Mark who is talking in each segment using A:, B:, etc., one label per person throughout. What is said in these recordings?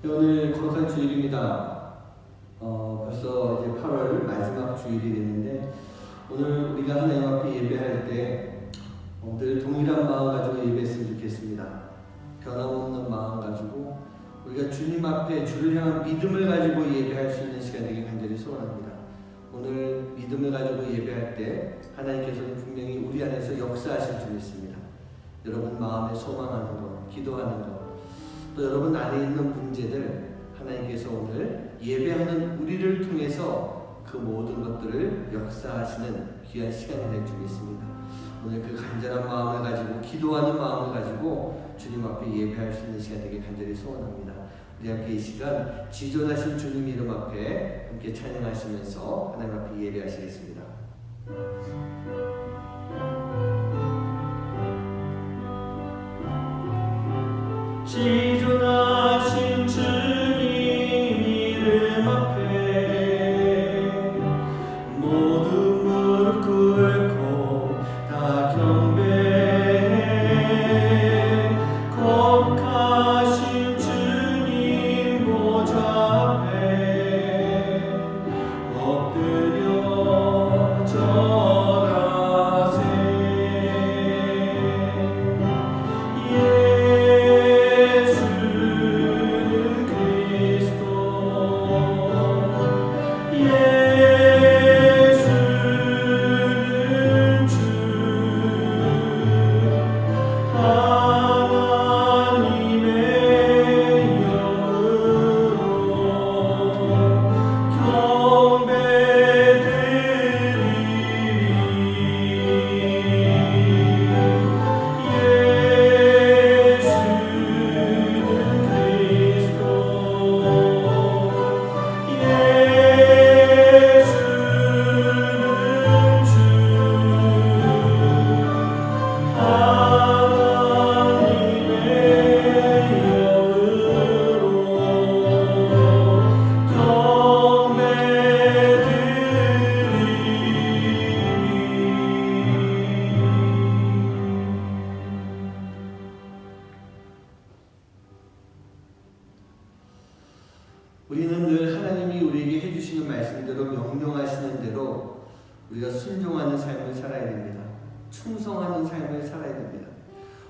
A: 오늘 거룩한 주일입니다. 벌써 이제 8월 마지막 주일이 됐는데 오늘 우리가 하나님 앞에 예배할 때 늘 동일한 마음 가지고 예배했으면 좋겠습니다. 변함없는 마음 가지고 우리가 주님 앞에 주를 향한 믿음을 가지고 예배할 수 있는 시간 되길 간절히 소원합니다. 오늘 믿음을 가지고 예배할 때 하나님께서는 분명히 우리 안에서 역사하실 줄 믿습니다. 여러분 마음에 소망하는 것, 기도하는 것, 또 여러분 안에 있는 문제들 하나님께서 오늘 예배하는 우리를 통해서 그 모든 것들을 역사하시는 귀한 시간이 될 줄 믿습니다. 오늘 그 간절한 마음을 가지고 기도하는 마음을 가지고 주님 앞에 예배할 수 있는 시간 되길 간절히 소원합니다. 우리 함께 이 시간 지존하신 주님 이름 앞에 함께 찬양하시면서 하나님 앞에 예배하시겠습니다. 지존하신 주님 이름 앞에 모두 무릎 꿇고 다 경배해 거룩하신 주님 보좌 앞에 엎드려 절하세. 우리는 늘 하나님이 우리에게 해주시는 말씀대로 명령하시는 대로 우리가 순종하는 삶을 살아야 됩니다. 충성하는 삶을 살아야 됩니다.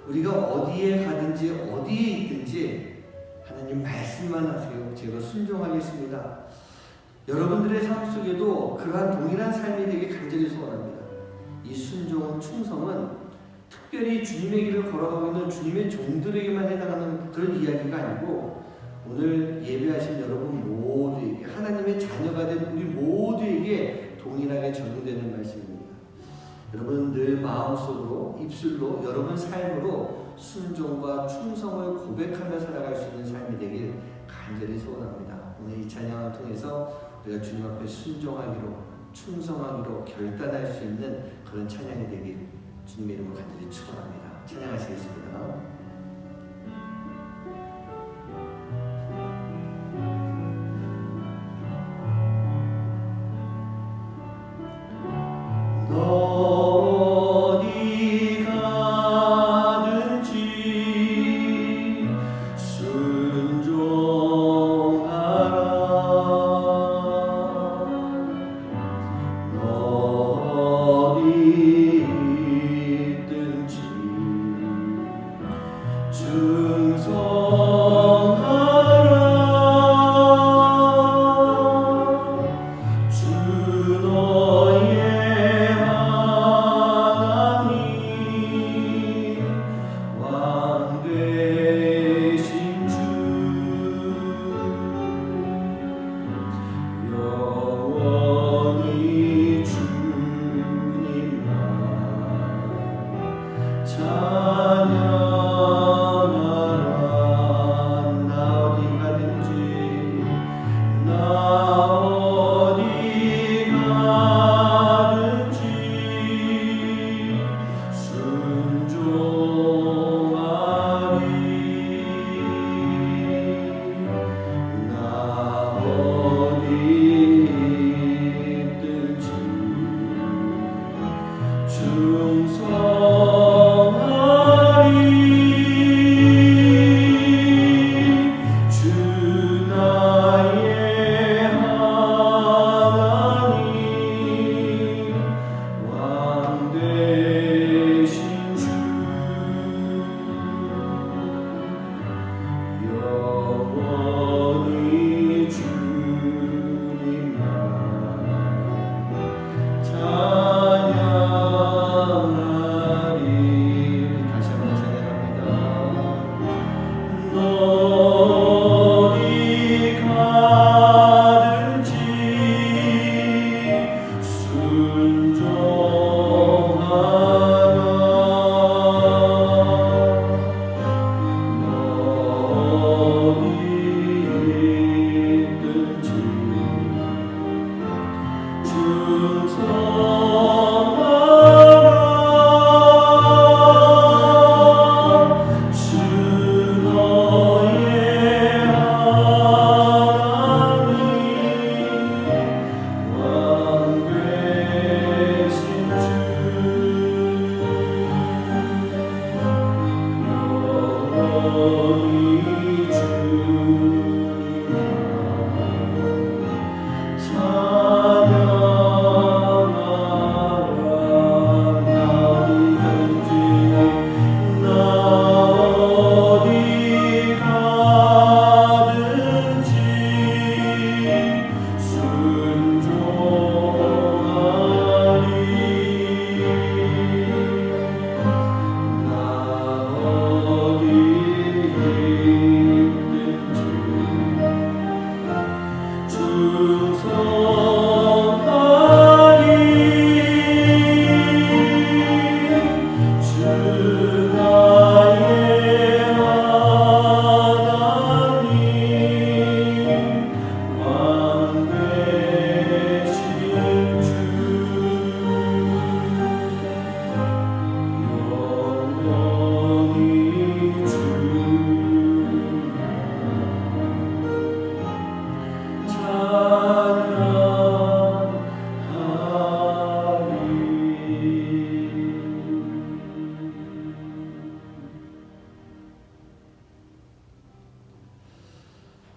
A: 우리가 어디에 가든지 어디에 있든지 하나님 말씀만 하세요. 제가 순종하겠습니다. 여러분들의 삶 속에도 그러한 동일한 삶이 되길 간절히 소원합니다. 이 순종은, 충성은 특별히 주님의 길을 걸어가고 있는 주님의 종들에게만 해당하는 그런 이야기가 아니고 오늘 예배하신 여러분 모두에게, 하나님의 자녀가 된 우리 모두에게 동일하게 적용되는 말씀입니다. 여러분 늘 마음속으로, 입술로, 여러분 삶으로 순종과 충성을 고백하며 살아갈 수 있는 삶이 되길 간절히 소원합니다. 오늘 이 찬양을 통해서 우리가 주님 앞에 순종하기로, 충성하기로 결단할 수 있는 그런 찬양이 되길 주님의 이름으로 간절히 축원합니다. 찬양하시겠습니다. 어디 가든지 순종하라. 어디 있든지 충성하라. 주 너의 충성하라.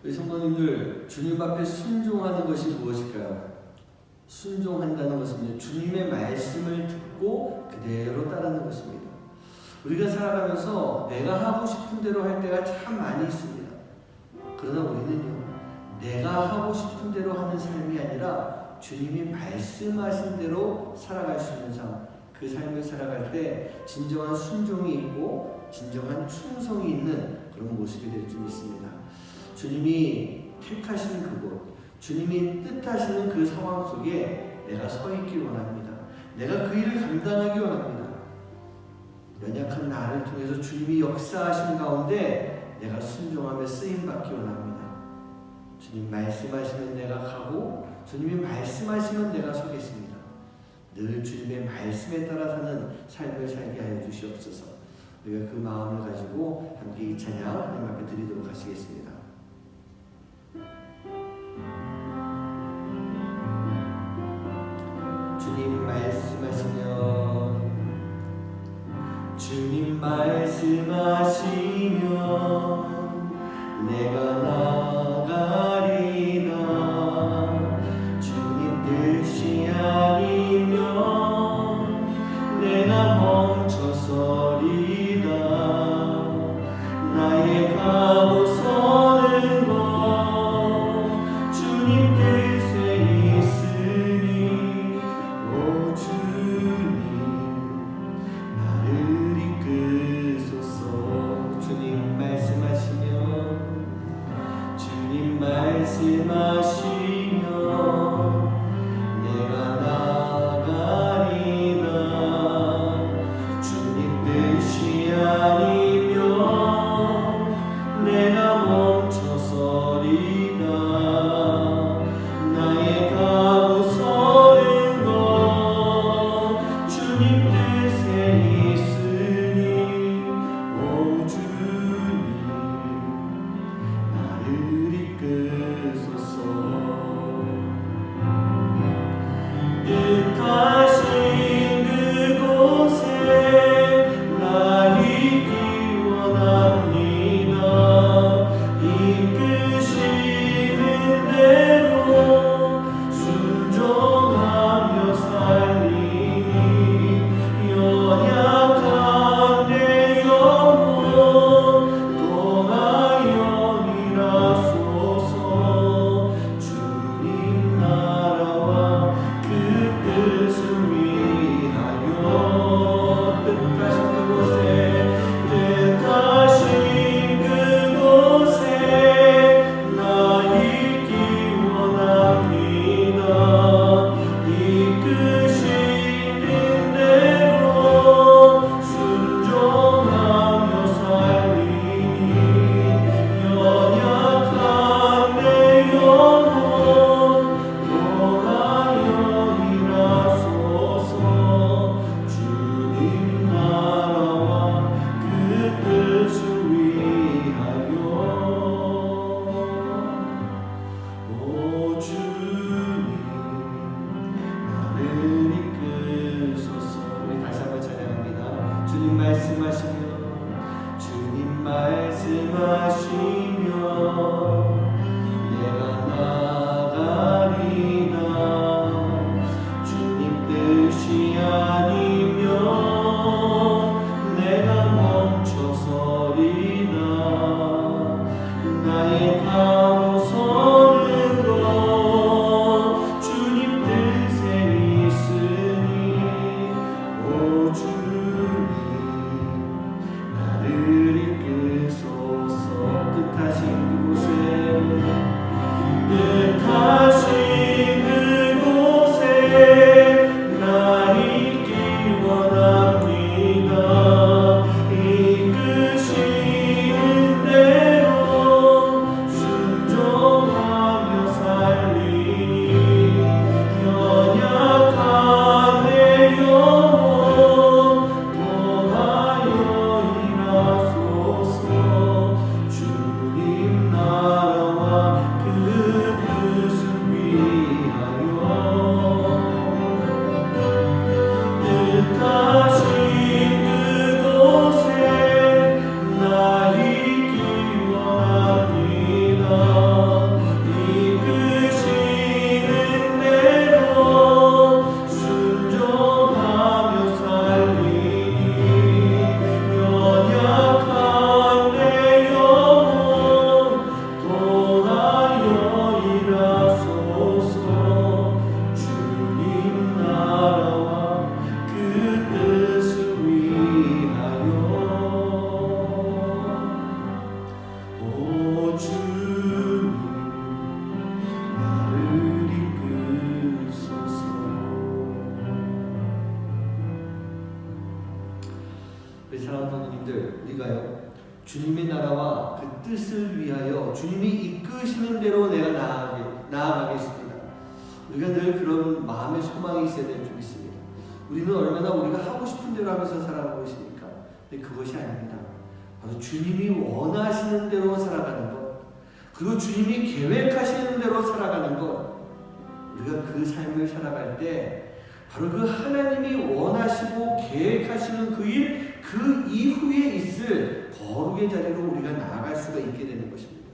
A: 우리 성도님들, 주님 앞에 순종하는 것이 무엇일까요? 순종한다는 것은요, 주님의 말씀을 듣고 그대로 따르는 것입니다. 우리가 살아가면서 내가 하고 싶은 대로 할 때가 참 많이 있습니다. 그러나 우리는요, 내가 하고 싶은 대로 하는 삶이 아니라 주님이 말씀하신 대로 살아갈 수 있는 삶, 그 삶을 살아갈 때 진정한 순종이 있고 진정한 충성이 있는 그런 모습이 될 줄 믿습니다. 주님이 택하시는 그곳, 주님이 뜻하시는 그 상황 속에 내가 서 있길 원합니다. 내가 그 일을 감당하기 원합니다. 연약한 나를 통해서 주님이 역사하신 가운데 내가 순종하며 쓰임받기 원합니다. 주님 말씀하시면 내가 가고 주님이 말씀하시면 내가 서겠습니다. 늘 주님의 말씀에 따라 사는 삶을 살게 하여 주시옵소서. 우리가 그 마음을 가지고 함께 이 찬양 하나님 앞에 드리도록 하시겠습니다. 주님 말씀하시면 주님 말씀하시면 내가 나가리다. 주님 뜻이 아니면 내가 멈춰서리다. 나의 가고 서는 것 주님 뜻에 있으니 오 주님 나를 이끄소서. 주님 말씀하시면 주님 말씀하시면 내가 나가리다. 주님 뜻이 아니면 내가 멈춰서리다. 나의 가고 서는 것 주님 뜻에 있으니 오 주님 나를 이끄소서. 뜻하신 그곳에 나 있기 원합니다. 이끄시는 대로 순종하며 살리니 연약한 내 영혼 통하여 일하소서. 주님 나라와 그 뜻을 위하여 뜻하신 그곳에 나 있기 원합니다. 이끄시는 대로 순종하며 살리니 연약한 내 영혼 통하여 일하소서. 주님 나라와 그 뜻을 위하여 오 주님 나를 이끄소서. 우리 다시 한번 찬양합니다. 주님 말씀하시면 주님 말씀하시며 내가 나아가리라. 주님 뜻이 아니면 내가 멈춰서리라. 나의 가로 서는 것 주님 뜻에 있으니 오 주님 나를 이끄소서. 뜻하신 그곳에 나 있기 원합니다. 이끄시는 대로 순종하며 살리니 연약한 내 영혼 통하여 일하소서. 주님 나라와 그 뜻을 위하여 뜻하신 그곳에 나 있기 원합니다. 이끄시는 대로 순종하며 살리니 연약한 내 영혼 통하여 일하소서. 주님 나라와 그 뜻을 위하여 오 주님 나를 이끄소서. 우리 사랑하는 성도님들, 우리가요 주님의 나라와 그 뜻을 위하여 주님이 이끄시는 대로 내가 나아가겠습니다. 우리가 늘 그런 마음의 소망이 있어야 될 줄 믿습니다. 우리는 얼마나 우리가 하고 싶은 대로 하면서 살아가고 있습니까? 근데 그것이 아닙니다. 바로 주님이 원하시는 대로 살아가는 것, 그리고 주님이 계획하시는 대로 살아가는 것, 우리가 그 삶을 살아갈 때 바로 그 하나님이 원하시고 계획하시는 그 일, 그 이후에 있을 거룩의 자리로 우리가 나아갈 수가 있게 되는 것입니다.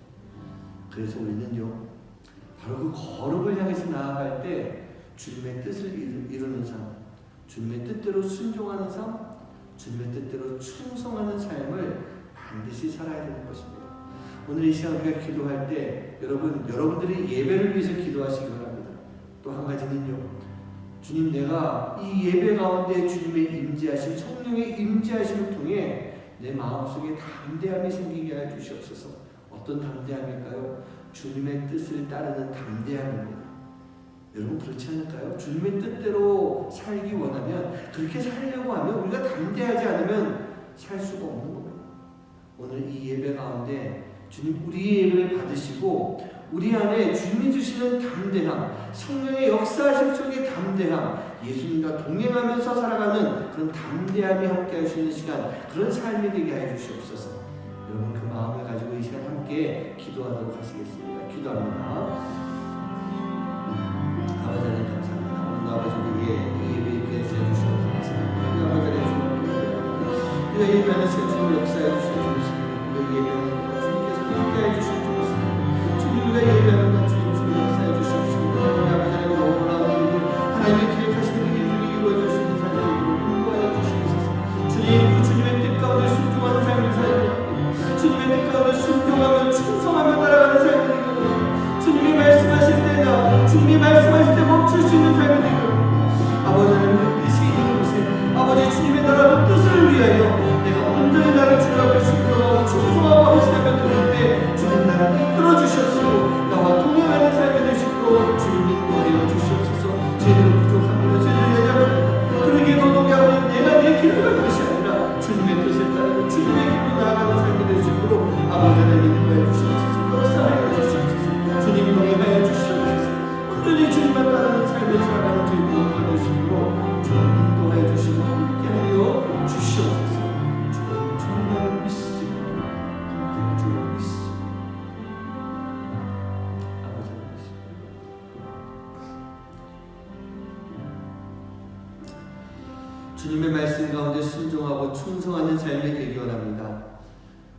A: 그래서 우리는요 바로 그 거룩을 향해서 나아갈 때 주님의 뜻을 이루는 삶, 주님의 뜻대로 순종하는 삶, 주님의 뜻대로 충성하는 삶을 반드시 살아야 되는 것입니다. 오늘 이 시간 우리가 기도할 때 여러분들이 예배를 위해서 기도하시기 바랍니다. 또 한 가지는요, 주님, 내가 이 예배 가운데 주님의 임재하심, 성령의 임재하심을 통해 내 마음속에 담대함이 생기게 하여 주시옵소서. 어떤 담대함일까요? 주님의 뜻을 따르는 담대함입니다. 여러분 그렇지 않을까요? 주님의 뜻대로 살기 원하면, 그렇게 살려고 하면, 우리가 담대하지 않으면 살 수가 없는 겁니다. 오늘 이 예배 가운데 주님 우리의 예배를 받으시고 우리 안에 주님이 주시는 담대함, 성령의 역사하심 속의 담대함, 예수님과 동행하면서 살아가는 그런 담대함이 함께 할 수 있는 시간, 그런 삶이 되게 하여 주시옵소서. 여러분 그 마음을 가지고 이 시간 함께 기도하도록 하시겠습니다. 기도합니다. 아버지 하나님 감사합니다. 오늘 아버지 우리에게 이 예배 있게 해주시고 감사합니다. 우리 아버지 하나님 주님, 우리가 예배하는 시간 주님 역사해 주시고 주셨습니다. 우리가 예배하는 것 주님께서 함께 해주시고 주셨습니다. 주님 우리가 예배하는 것 주님 역사해 주시옵시고 우리 아버지 하나님 놀라운 일들, 하나님의 계획하시는 일들이 이루어질 수 있는 삶을 인도하여 주시옵소서. 주님 그 주님의 뜻 가운데 순종하는 삶을 살게 합니다. 주님의 뜻 가운데 순종하며 충성하며 따라가는 삶이 되게 합니다. 주님이 말씀하실 때나 주님이 말씀하실 때 멈출 수 있는 삶이 되게 합니다. 아버지 하나님의 뜻이 있는 곳에 아버지 주님의 나라의 뜻을 위하여 내가 온전히 나를 주님 앞에 순종하고 충성하고 하시다면 그럴 때 주님 나를 이끌어 주셨으고 나와 동행하는 삶이 되시고 주님 인도하여 주시옵소서. 제대로 부족합니다. 제대로 연약합니다. 그러기에 노동이 아버지 내가 내 길을 가는 것이 아니라 주님의 뜻을 따르는 주님의 길로 나아가는 삶이 되시도록 아버지 하나님 인도하여 주시옵소서. 역사하여 주시옵소서. 주님 동행하여 주시옵소서. 온전히 주님만 따르는 삶을 살아가는 저희 모두가 되시도록 주님 인도하여 주시고 함께하여 주시옵소서. 주님 정말 믿습니다. 함께하여 주님 믿습니다. 아버지 믿습니다. 주님의 말씀 가운데 순종하고 충성하는 삶이 되기 원합니다.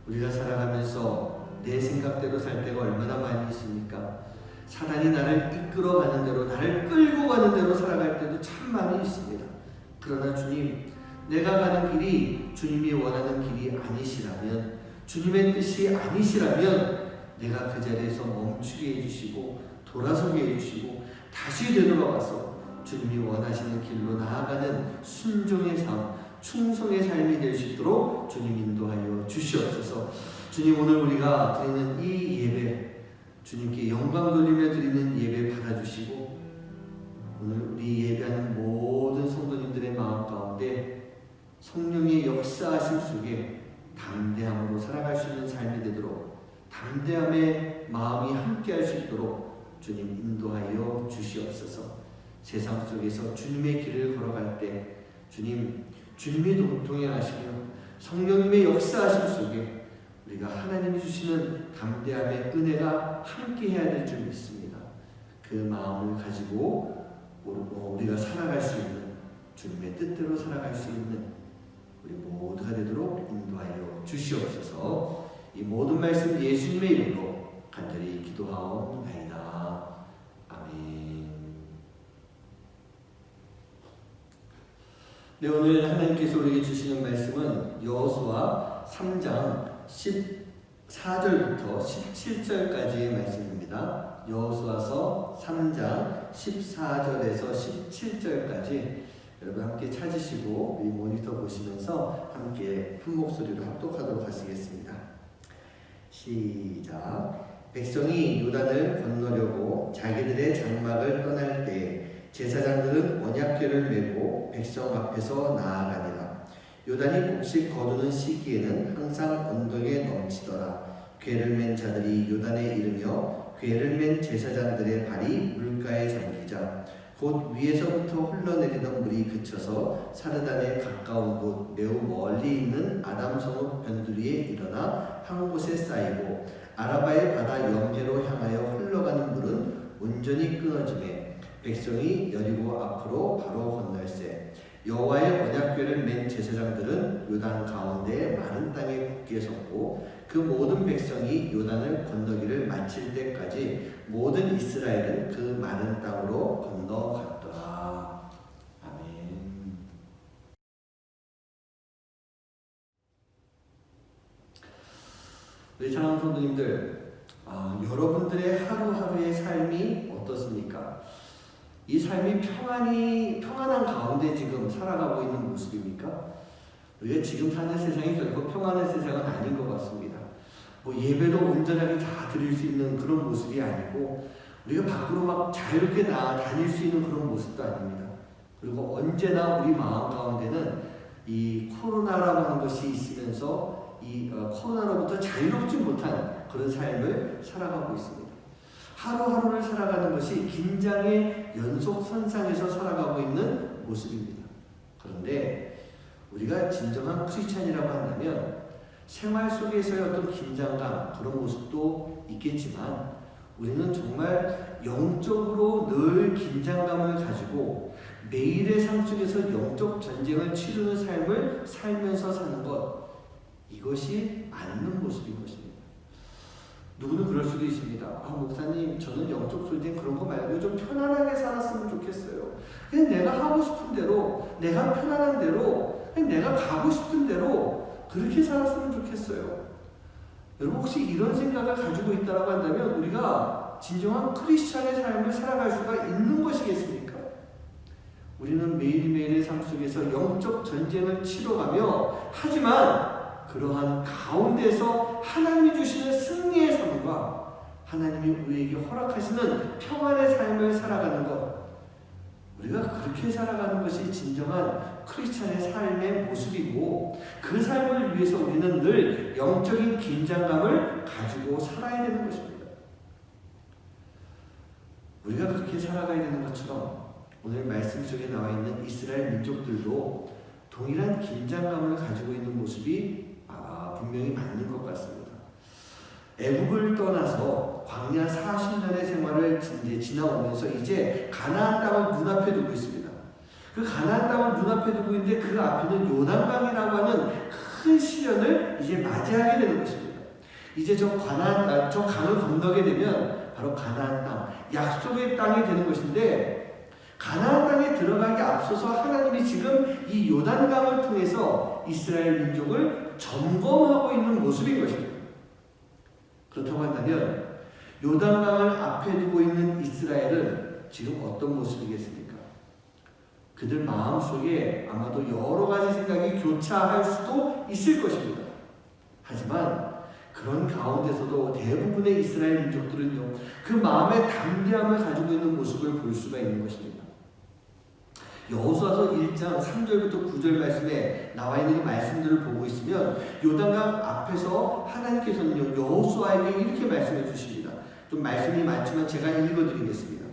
A: 우리가 살아가면서 내 생각대로 살 때가 얼마나 많이 있습니까? 사단이 나를 이끌어가는 대로, 나를 끌고 가는 대로 살아갈 때도 참 많이 있습니다. 그러나 주님, 내가 가는 길이 주님이 원하는 길이 아니시라면, 주님의 뜻이 아니시라면 내가 그 자리에서 멈추게 해주시고 돌아서게 해주시고 다시 되돌아와서 주님이 원하시는 길로 나아가는 순종의 삶, 충성의 삶이 될 수 있도록 주님 인도하여 주시옵소서. 주님, 오늘 우리가 드리는 이 예배, 주님께 영광 돌리며 드리는 예배 받아주시고, 오늘 우리 예배하는 모든 성도님들의 마음 가운데 성령의 역사하심 속에 담대함으로 살아갈 수 있는 삶이 되도록, 담대함의 마음이 함께할 수 있도록 주님 인도하여 주시옵소서. 세상 속에서 주님의 길을 걸어갈 때 주님이 동행하시며 성령님의 역사하심 속에 우리가 하나님이 주시는 담대함의 은혜가 함께해야 될 줄 믿습니다. 그 마음을 가지고 우리가 살아갈 수 있는, 주님의 뜻대로 살아갈 수 있는 우리 모두가 되도록 인도하여 주시옵소서. 이 모든 말씀 예수님의 이름으로 간절히 기도하옵나이다. 아멘. 네, 오늘 하나님께서 우리에게 주시는 말씀은 여호수아 3장 14절부터 17절까지의 말씀입니다. 여호수아서 3장 14절에서 17절까지 여러분 함께 찾으시고 이 모니터 보시면서 함께 한 목소리로 합독하도록 하시겠습니다. 시작. 백성이 요단을 건너려고 자기들의 장막을 떠날 때 제사장들은 언약궤를 메고 백성 앞에서 나아가니라. 요단이 곡식 거두는 시기에는 항상 언덕에 넘치더라. 궤를 맨 자들이 요단에 이르며 궤를 맨 제사장들의 발이 물가에 잠기자 곧 위에서부터 흘러내리던 물이 그쳐서 사르단에 가까운 곳 매우 멀리 있는 아담성읍 변두리에 일어나 한 곳에 쌓이고 아라바의 바다 영해로 향하여 흘러가는 물은 온전히 끊어지매 백성이 여리고 앞으로 바로 건널세. 여호와의 언약궤를 맨 제사장들은 요단 가운데 마른 땅에 굳게 섰고 그 모든 백성이 요단을 건너기를 마칠 때까지 모든 이스라엘은 그 마른 땅으로 건너갔더라. 아멘. 우리 사랑하는 성도님들, 여러분들의 하루하루의 삶이 어떻습니까? 이 삶이 평안한 가운데 지금 살아가고 있는 모습입니까? 우리가 지금 사는 세상이 결코 평안한 세상은 아닌 것 같습니다. 예배도 온전하게 다 드릴 수 있는 그런 모습이 아니고 우리가 밖으로 막 자유롭게 다닐 수 있는 그런 모습도 아닙니다. 그리고 언제나 우리 마음 가운데는 이 코로나라고 하는 것이 있으면서 이 코로나로부터 자유롭지 못한 그런 삶을 살아가고 있습니다. 하루하루를 살아가는 것이 긴장의 연속선상에서 살아가고 있는 모습입니다. 그런데 우리가 진정한 크리스찬이라고 한다면 생활 속에서의 어떤 긴장감, 그런 모습도 있겠지만 우리는 정말 영적으로 늘 긴장감을 가지고 매일의 삶 속에서 영적 전쟁을 치르는 삶을 살면서 사는 것, 이것이 맞는 모습인 것입니다. 누구는 그럴 수도 있습니다. 목사님, 저는 영적 전쟁 그런 거 말고 좀 편안하게 살았으면 좋겠어요. 그냥 내가 하고 싶은 대로, 내가 편안한 대로, 그냥 내가 가고 싶은 대로 그렇게 살았으면 좋겠어요. 여러분, 혹시 이런 생각을 가지고 있다고 한다면 우리가 진정한 크리스찬의 삶을 살아갈 수가 있는 것이겠습니까? 우리는 매일매일의 삶 속에서 영적 전쟁을 치러가며, 하지만 그러한 가운데서 하나님이 주시는 승리의 삶과 하나님이 우리에게 허락하시는 평안의 삶을 살아가는 것, 우리가 그렇게 살아가는 것이 진정한 크리스찬의 삶의 모습이고, 그 삶을 위해서 우리는 늘 영적인 긴장감을 가지고 살아야 되는 것입니다. 우리가 그렇게 살아가야 되는 것처럼 오늘 말씀 속에 나와 있는 이스라엘 민족들도 동일한 긴장감을 가지고 있는 모습이 분명히 맞는 것 같습니다. 애국을 떠나서 광야 40년의 생활을 지나오면서 이제 가나안 땅을 눈앞에 두고 있습니다. 그 가나안 땅을 눈앞에 두고 있는데 그 앞에는 요단강이라고 하는 큰 시련을 이제 맞이하게 되는 것입니다. 이제 저 강을 건너게 되면 바로 가나안 땅, 약속의 땅이 되는 것인데, 가나안 땅에 들어가기 앞서서 하나님이 지금 이 요단강을 통해서 이스라엘 민족을 점검하고 있는 모습인 것입니다. 그렇다고 한다면 요단강을 앞에 두고 있는 이스라엘은 지금 어떤 모습이겠습니까? 그들 마음속에 아마도 여러 가지 생각이 교차할 수도 있을 것입니다. 하지만 그런 가운데서도 대부분의 이스라엘 민족들은요, 그 마음의 담대함을 가지고 있는 모습을 볼 수가 있는 것입니다. 여호수아서 1장 3절부터 9절 말씀에 나와 있는 이 말씀들을 보고 있으면 요단강 앞에서 하나님께서는요, 여호수아에게 이렇게 말씀해 주십니다. 좀 말씀이 많지만 제가 읽어드리겠습니다.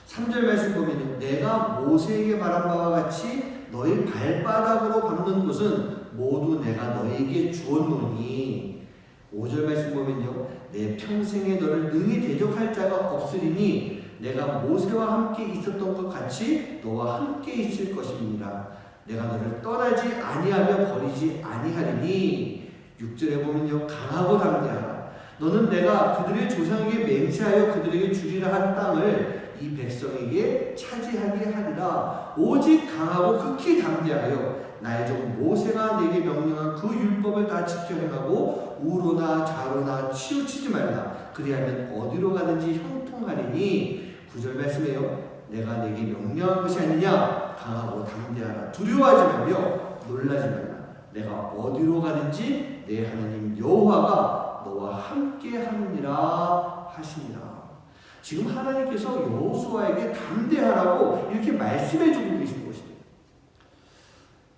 A: 3절 말씀 보면요, 내가 모세에게 말한 바와 같이 너희 발바닥으로 밟는 곳은 모두 내가 너희에게 주었노니, 5절 말씀 보면요, 내 평생에 너를 능히 대적할 자가 없으리니 내가 모세와 함께 있었던 것 같이 너와 함께 있을 것입니다. 내가 너를 떠나지 아니하며 버리지 아니하리니, 6절에 보면요, 강하고 담대하라. 너는 내가 그들의 조상에게 맹세하여 그들에게 주리라 한 땅을 이 백성에게 차지하게 하리라. 오직 강하고 극히 담대하여 나의 종 모세가 내게 명령한 그 율법을 다 지켜 행하고 우로나 좌로나 치우치지 말라. 그리하면 어디로 가든지 형통하리니, 9절 말씀에요, 내가 내게 명령한 것이 아니냐. 강하고 담대하라. 두려워하지 말며 놀라지 말라. 내가 어디로 가든지 내 하나님 여호와가 너와 함께 하느니라 하시니라. 지금 하나님께서 여호수아에게 담대하라고 이렇게 말씀해 주고 계신 것입니다.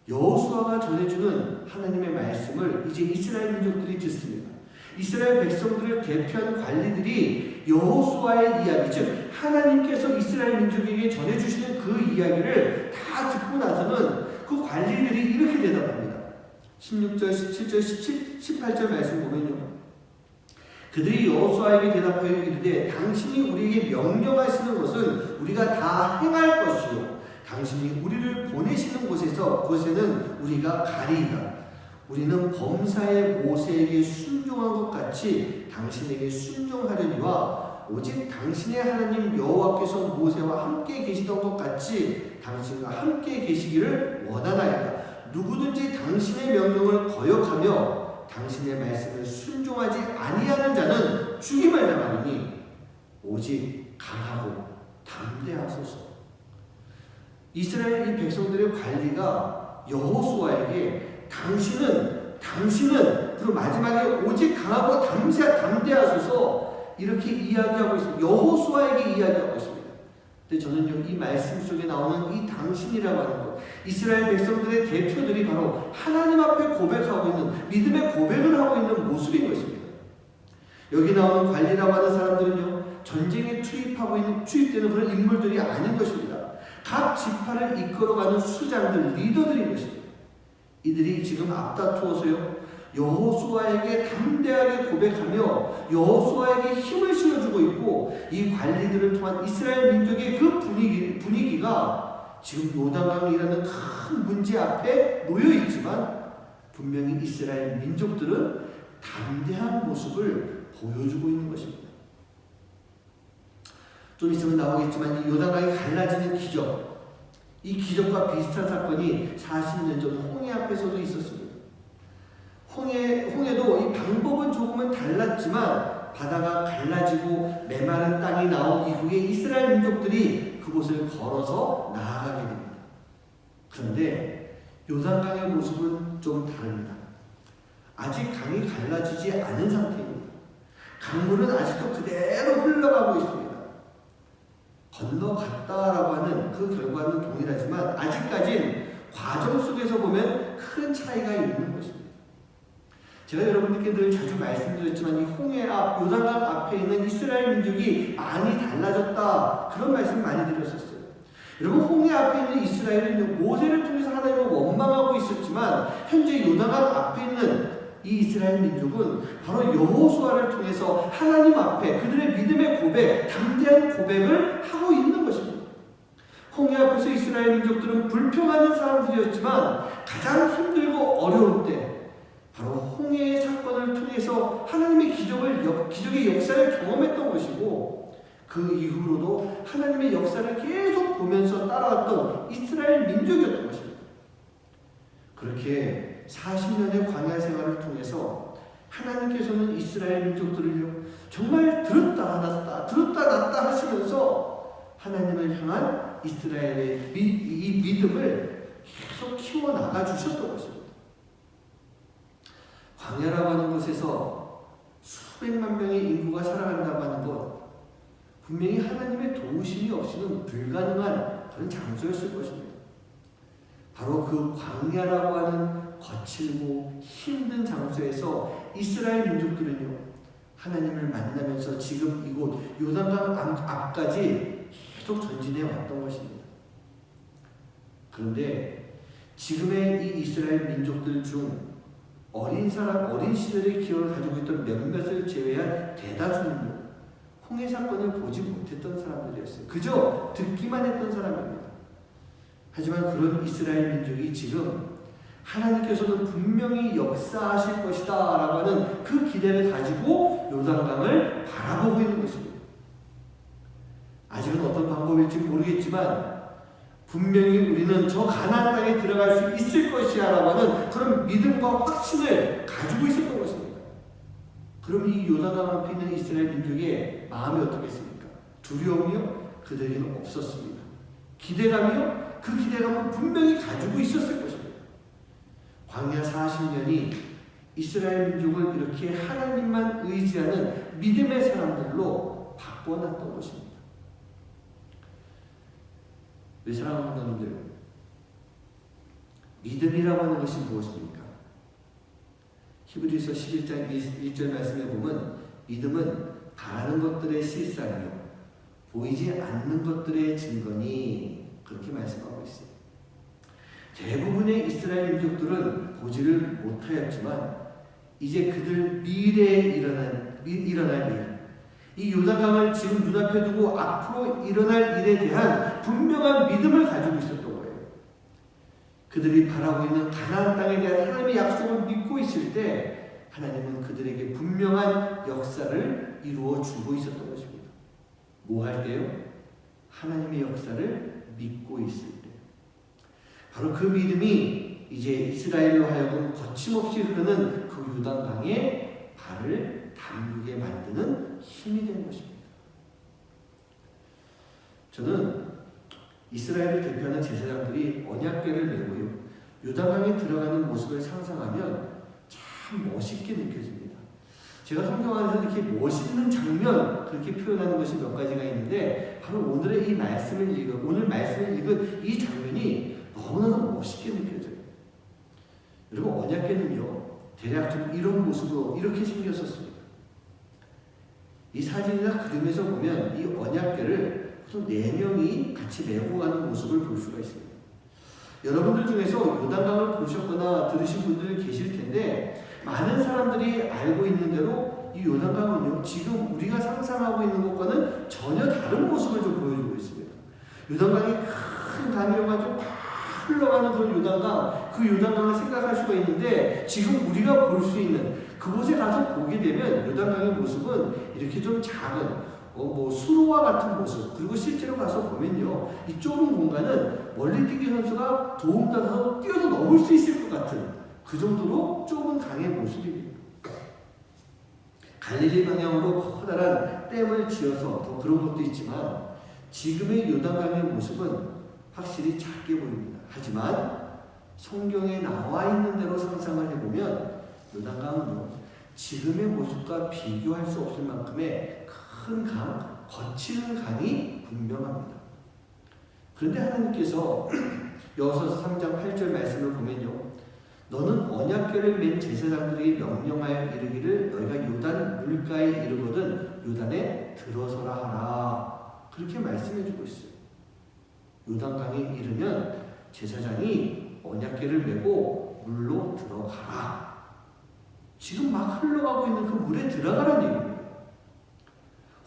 A: 여호수아가 전해주는 하나님의 말씀을 이제 이스라엘 민족들이 듣습니다. 이스라엘 백성들을 대표한 관리들이 여호수아의 이야기, 즉 하나님께서 이스라엘 민족에게 전해주시는 그 이야기를 다 듣고 나서는 그 관리들이 이렇게 대답합니다. 16절, 17절, 18절 말씀 보면요, 그들이 여호수아에게 대답하여 이르되 당신이 우리에게 명령하시는 것은 우리가 다 행할 것이요 당신이 우리를 보내시는 곳에는 우리가 가리이다. 우리는 범사의 모세에게 순종한 것 같이 당신에게 순종하려니와 오직 당신의 하나님 여호와께서 모세와 함께 계시던 것 같이 당신과 함께 계시기를 원하나이다. 누구든지 당신의 명령을 거역하며 당신의 말씀을 순종하지 아니하는 자는 죽임을 당하리니 오직 강하고 담대하소서. 이스라엘 이 백성들의 관리가 여호수아에게 당신은 그리고 마지막에 오직 강하고 담대하소서 이렇게 이야기하고 있습니다. 여호수아에게 이야기하고 있습니다. 근데 저는요, 이 말씀 속에 나오는 이 당신이라고 하는 것, 이스라엘 백성들의 대표들이 바로 하나님 앞에 고백하고 있는, 믿음의 고백을 하고 있는 모습인 것입니다. 여기 나오는 관리라고 하는 사람들은요, 전쟁에 투입되는 그런 인물들이 아닌 것입니다. 각 지파를 이끌어가는 수장들, 리더들인 것입니다. 이들이 지금 앞다투어서요, 여호수아에게 담대하게 고백하며 여호수아에게 힘을 실어주고 있고, 이 관리들을 통한 이스라엘 민족의 그 분위기가 지금 요단강이라는 큰 문제 앞에 놓여 있지만 분명히 이스라엘 민족들은 담대한 모습을 보여주고 있는 것입니다. 좀 있으면 나오겠지만 이 요단강이 갈라지는 기적, 이 기적과 비슷한 사건이 40년 전 홍해 앞에서도 있었습니다. 홍해도 이 방법은 조금은 달랐지만 바다가 갈라지고 메마른 땅이 나온 이후에 이스라엘 민족들이 그곳을 걸어서 나아가게 됩니다. 그런데 요단강의 모습은 좀 다릅니다. 아직 강이 갈라지지 않은 상태입니다. 강물은 아직도 그대로 흘러가고 있습니다. 건너갔다라고 하는 그 결과는 동일하지만 아직까지는 과정 속에서 보면 큰 차이가 있는 것입니다. 제가 여러분들께 늘 자주 말씀드렸지만 이 홍해 앞, 요단강 앞에 있는 이스라엘 민족이 많이 달라졌다, 그런 말씀 많이 드렸었어요. 여러분, 홍해 앞에 있는 이스라엘은 모세를 통해서 하나님을 원망하고 있었지만 현재 요단강 앞에 있는 이 이스라엘 민족은 바로 여호수아를 통해서 하나님 앞에 그들의 믿음의 고백, 담대한 고백을 하고 있는 것입니다. 홍해 앞에서 이스라엘 민족들은 불평하는 사람들이었지만 가장 힘들고 어려울 때 기적의 역사를 경험했던 것이고 그 이후로도 하나님의 역사를 계속 보면서 따라왔던 이스라엘 민족이었던 것입니다. 그렇게 40년의 광야 생활을 통해서 하나님께서는 이스라엘 민족들을요 정말 들었다 놨다 하시면서 하나님을 향한 이스라엘의 이 믿음을 계속 키워나가 주셨던 것입니다. 광야라고 하는 곳에서 수백만 명의 인구가 살아간다고 하는 것, 분명히 하나님의 도우심이 없이는 불가능한 그런 장소였을 것입니다. 바로 그 광야라고 하는 거칠고 힘든 장소에서 이스라엘 민족들은요 하나님을 만나면서 지금 이곳 요단강 앞까지 계속 전진해 왔던 것입니다. 그런데 지금의 이 이스라엘 민족들 중 어린 시절의 기억을 가지고 있던 몇몇을 제외한 대다수는요 홍해 사건을 보지 못했던 사람들이었어요. 그저 듣기만 했던 사람입니다. 하지만 그런 이스라엘 민족이 지금 하나님께서는 분명히 역사하실 것이다 라고 하는 그 기대를 가지고 요단강을 바라보고 있는 것입니다. 아직은 어떤 방법일지 모르겠지만 분명히 우리는 저 가나안 땅에 들어갈 수 있을 것이야 라고 하는 그런 믿음과 확신을 가지고 있었던 것입니다. 그럼 이 요단강 앞에 있는 이스라엘 민족의 마음이 어떻겠습니까? 두려움이요? 그들에게는 없었습니다. 기대감이요? 그 기대감은 분명히 가지고 있었을 것입니다. 광야 40년이 이스라엘 민족을 이렇게 하나님만 의지하는 믿음의 사람들로 바꿔놨던 것입니다. 우리 사랑하는 성도님들, 믿음이라고 하는 것이 무엇입니까? 히브리서 11장 1절 말씀에 보면 믿음은 바라는 것들의 실상이요 보이지 않는 것들의 증거니 그렇게 말씀하고 있어요. 대부분의 이스라엘 민족들은 보지를 못하였지만 이제 그들 미래에 일어날 일, 이 요단강을 지금 눈앞에 두고 앞으로 일어날 일에 대한 분명한 믿음을 가지고 있었던 거예요. 그들이 바라고 있는 가나안 땅에 대한 하나님의 약속을 믿고 있을 때 하나님은 그들에게 분명한 역사를 이루어 주고 있었던 것입니다. 뭐 할 때요? 하나님의 역사를 믿고 있을 때. 바로 그 믿음이 이제 이스라엘로 하여금 거침없이 흐르는 그 요단강에 발을 담그게 만드는 힘이 된 것입니다. 저는 이스라엘을 대표하는 제사장들이 언약궤를 메고요 요단강에 들어가는 모습을 상상하면 참 멋있게 느껴집니다. 제가 성경 안에서 이렇게 멋있는 장면 그렇게 표현하는 것이 몇 가지가 있는데 바로 오늘 말씀을 읽은 이 장면이 너무나도 멋있게 느껴져요. 여러분 언약궤는요 대략 좀 이런 모습으로 이렇게 생겼었습니다. 이 사진이나 그림에서 보면 이 언약궤를 보통 4명이 같이 메고 가는 모습을 볼 수가 있습니다. 여러분들 중에서 요단강을 보셨거나 들으신 분들 계실 텐데 많은 사람들이 알고 있는 대로 이 요단강은요 지금 우리가 상상하고 있는 것과는 전혀 다른 모습을 좀 보여주고 있습니다. 요단강이 큰 강이어가지고 흘러가는 그런 요단강, 그 요단강을 생각할 수가 있는데 지금 우리가 볼 수 있는 그곳에 가서 보게 되면 요단강의 모습은 이렇게 좀 작은 수로와 같은 모습, 그리고 실제로 가서 보면요 이 좁은 공간은 멀리뛰기 선수가 도움받아서 뛰어서 넘을 수 있을 것 같은 그 정도로 좁은 강의 모습입니다. 갈릴리 방향으로 커다란 댐을 지어서 더 그런 것도 있지만 지금의 요단강의 모습은 확실히 작게 보입니다. 하지만 성경에 나와 있는 대로 상상을 해보면 요단강은요 지금의 모습과 비교할 수 없을 만큼의 큰 강, 거치는 강이 분명합니다. 그런데 하나님께서 여호수아 3장 8절 말씀을 보면요 너는 언약궤를 맨 제사장들에게 명령하여 이르기를 너희가 요단 물가에 이르거든 요단에 들어서라 하라 그렇게 말씀해주고 있어요. 요단강에 이르면 제사장이 언약궤를 메고 물로 들어가라. 지금 막 흘러가고 있는 그 물에 들어가라는 얘기입니다.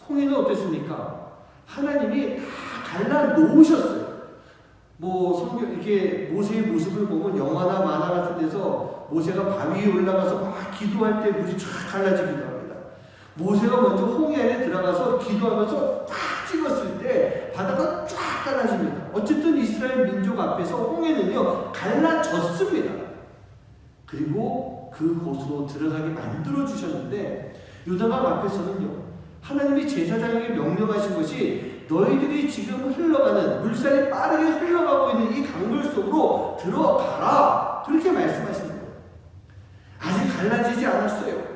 A: 홍해는 어땠습니까? 하나님이 다 갈라 놓으셨어요. 성경 이렇게 모세의 모습을 보면 영화나 만화 같은 데서 모세가 바위 위에 올라가서 막 기도할 때 물이 쫙 갈라지기도 합니다. 모세가 먼저 홍해 안에 들어가서 기도하면서 꽉 찍었을 때 바다가 쫙 갈라집니다. 어쨌든 이스라엘 민족 앞에서 홍해는요 갈라졌습니다. 그리고 그곳으로 들어가게 만들어 주셨는데 요단강 앞에서는요 하나님이 제사장에게 명령하신 것이 너희들이 지금 흘러가는 물살이 빠르게 흘러가고 있는 이 강물 속으로 들어가라 그렇게 말씀하시는 거예요. 아직 갈라지지 않았어요.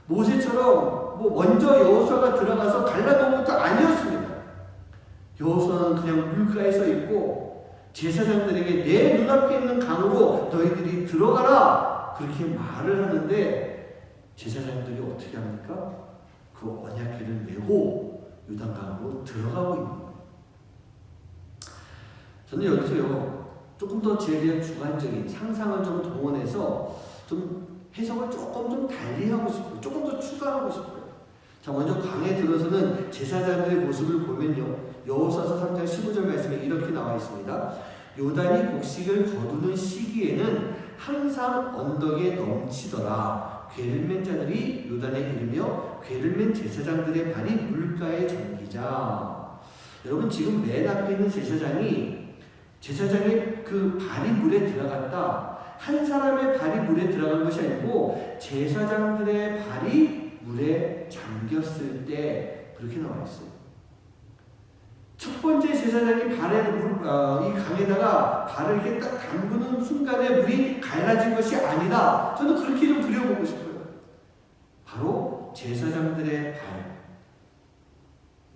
A: 모세처럼 먼저 여호수아가 들어가서 갈라놓은 것도 아니었습니다. 여호수아는 그냥 물가에 서 있고 제사장들에게 내 눈앞에 있는 강으로 너희들이 들어가라 그렇게 말을 하는데 제사장들이 어떻게 합니까? 그 언약궤를 메고 요단강으로 들어가고 있는 거예요. 저는 여기서요 조금 더 제일 주관적인 상상을 좀 동원해서 좀 해석을 조금 좀 달리하고 싶어요. 조금 더 추가하고 싶어요. 자, 먼저 강에 들어서는 제사장들의 모습을 보면요. 여호수아서 3장 15절 말씀에 이렇게 나와 있습니다. 요단이 곡식을 거두는 시기에는 항상 언덕에 넘치더라. 궤를 맨 자들이 요단에 이르며 궤를 맨 제사장들의 발이 물가에 잠기자. 여러분 지금 맨 앞에 있는 제사장의 그 발이 물에 들어갔다. 한 사람의 발이 물에 들어간 것이 아니고 제사장들의 발이 물에 잠겼을 때 그렇게 나와 있어요. 첫 번째 제사장이 이 강에다가 발을 이렇게 딱 담그는 순간에 물이 갈라진 것이 아니다. 저는 그렇게 좀 그려보고 싶어요. 바로 제사장들의 발,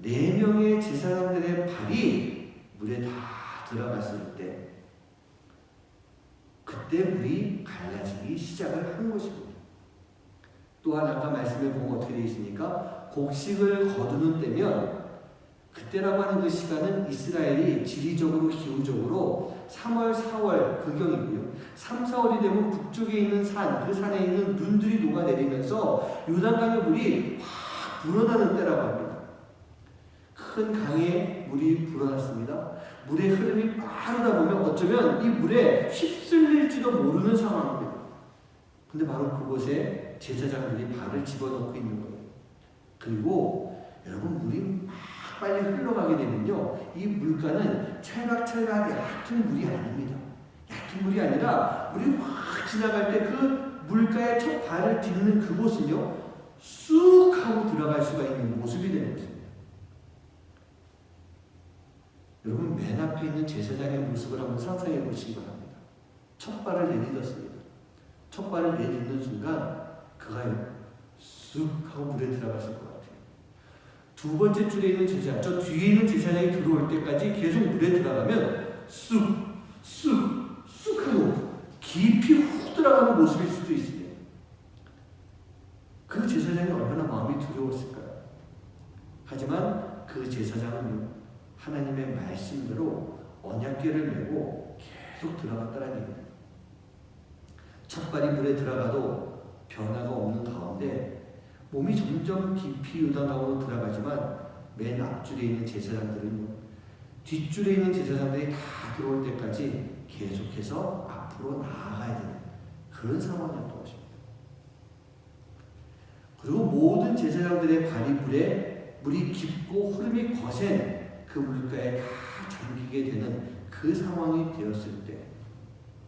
A: 4명의 제사장들의 발이 물에 다 들어갔을 때 그때 물이 갈라지기 시작을 한 것입니다. 또한 아까 말씀해 보면 어떻게 되어 있습니까? 곡식을 거두는 때면 그때라고 하는 그 시간은 이스라엘이 지리적으로 기후적으로 3월, 4월 그경이고요. 3, 4월이 되면 북쪽에 있는 그 산에 있는 눈들이 녹아내리면서 요단강의 물이 확 불어나는 때라고 합니다. 큰 강에 물이 불어났습니다. 물의 흐름이 빠르다 보면 어쩌면 이 물에 휩쓸릴지도 모르는 상황입니다. 근데 바로 그곳에 제사장들이 발을 집어넣고 있는 거예요. 그리고 여러분 물이 막 빨리 흘러가게 되면요 이 물가는 찰박찰박 얕은 물이 아닙니다. 얕은 물이 아니라 물이 확 지나갈 때 그 물가에 첫 발을 딛는 그곳은요 쑥 하고 들어갈 수가 있는 모습이 되는 것입니다. 여러분 맨 앞에 있는 제사장의 모습을 한번 상상해 보시기 바랍니다. 첫 발을 내딛었습니다. 첫 발을 내딛는 순간 그가 쑥 하고 물에 들어갔을 것 같아요. 두 번째 줄에 있는 제사장, 저 뒤에 있는 제사장이 들어올 때까지 계속 물에 들어가면 쑥 하고 깊이 훅 들어가는 모습일 수도 있습니다. 그 제사장이 얼마나 마음이 두려웠을까요? 하지만 그 제사장은요 하나님의 말씀대로 언약궤를 메고 계속 들어갔다는 얘기입니다. 첫 발이 물에 들어가도 변화가 없는 가운데 몸이 점점 깊이 요단강으로 들어가지만 맨 앞줄에 있는 제사장들은요 뒷줄에 있는 제사장들이 다 들어올 때까지 계속해서 앞으로 나아가야 되는 그런 상황이었던 것입니다. 그리고 모든 제사장들의 발이 물이 깊고 흐름이 거센 그 물가에 다 잠기게 되는 그 상황이 되었을 때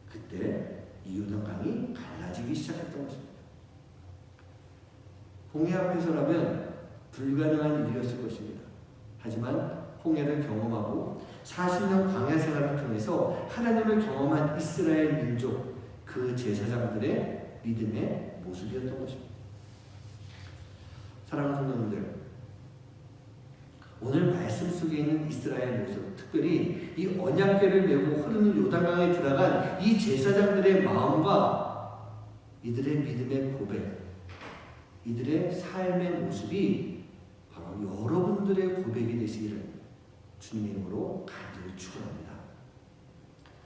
A: 그때 이 요단강이 갈라지기 시작했던 것입니다. 홍해 앞에서라면 불가능한 일이었을 것입니다. 하지만 홍해를 경험하고 40년 광야 생활을 통해서 하나님을 경험한 이스라엘 민족 그 제사장들의 믿음의 모습이었던 것입니다. 사랑하는 성도님들, 오늘 말씀 속에 있는 이스라엘 모습, 특별히 이 언약궤를 메고 흐르는 요단강에 들어간 이 제사장들의 마음과 이들의 믿음의 고백, 이들의 삶의 모습이 바로 여러분들의 고백이 되시기를 주님의 이름으로 간절히 축원합니다.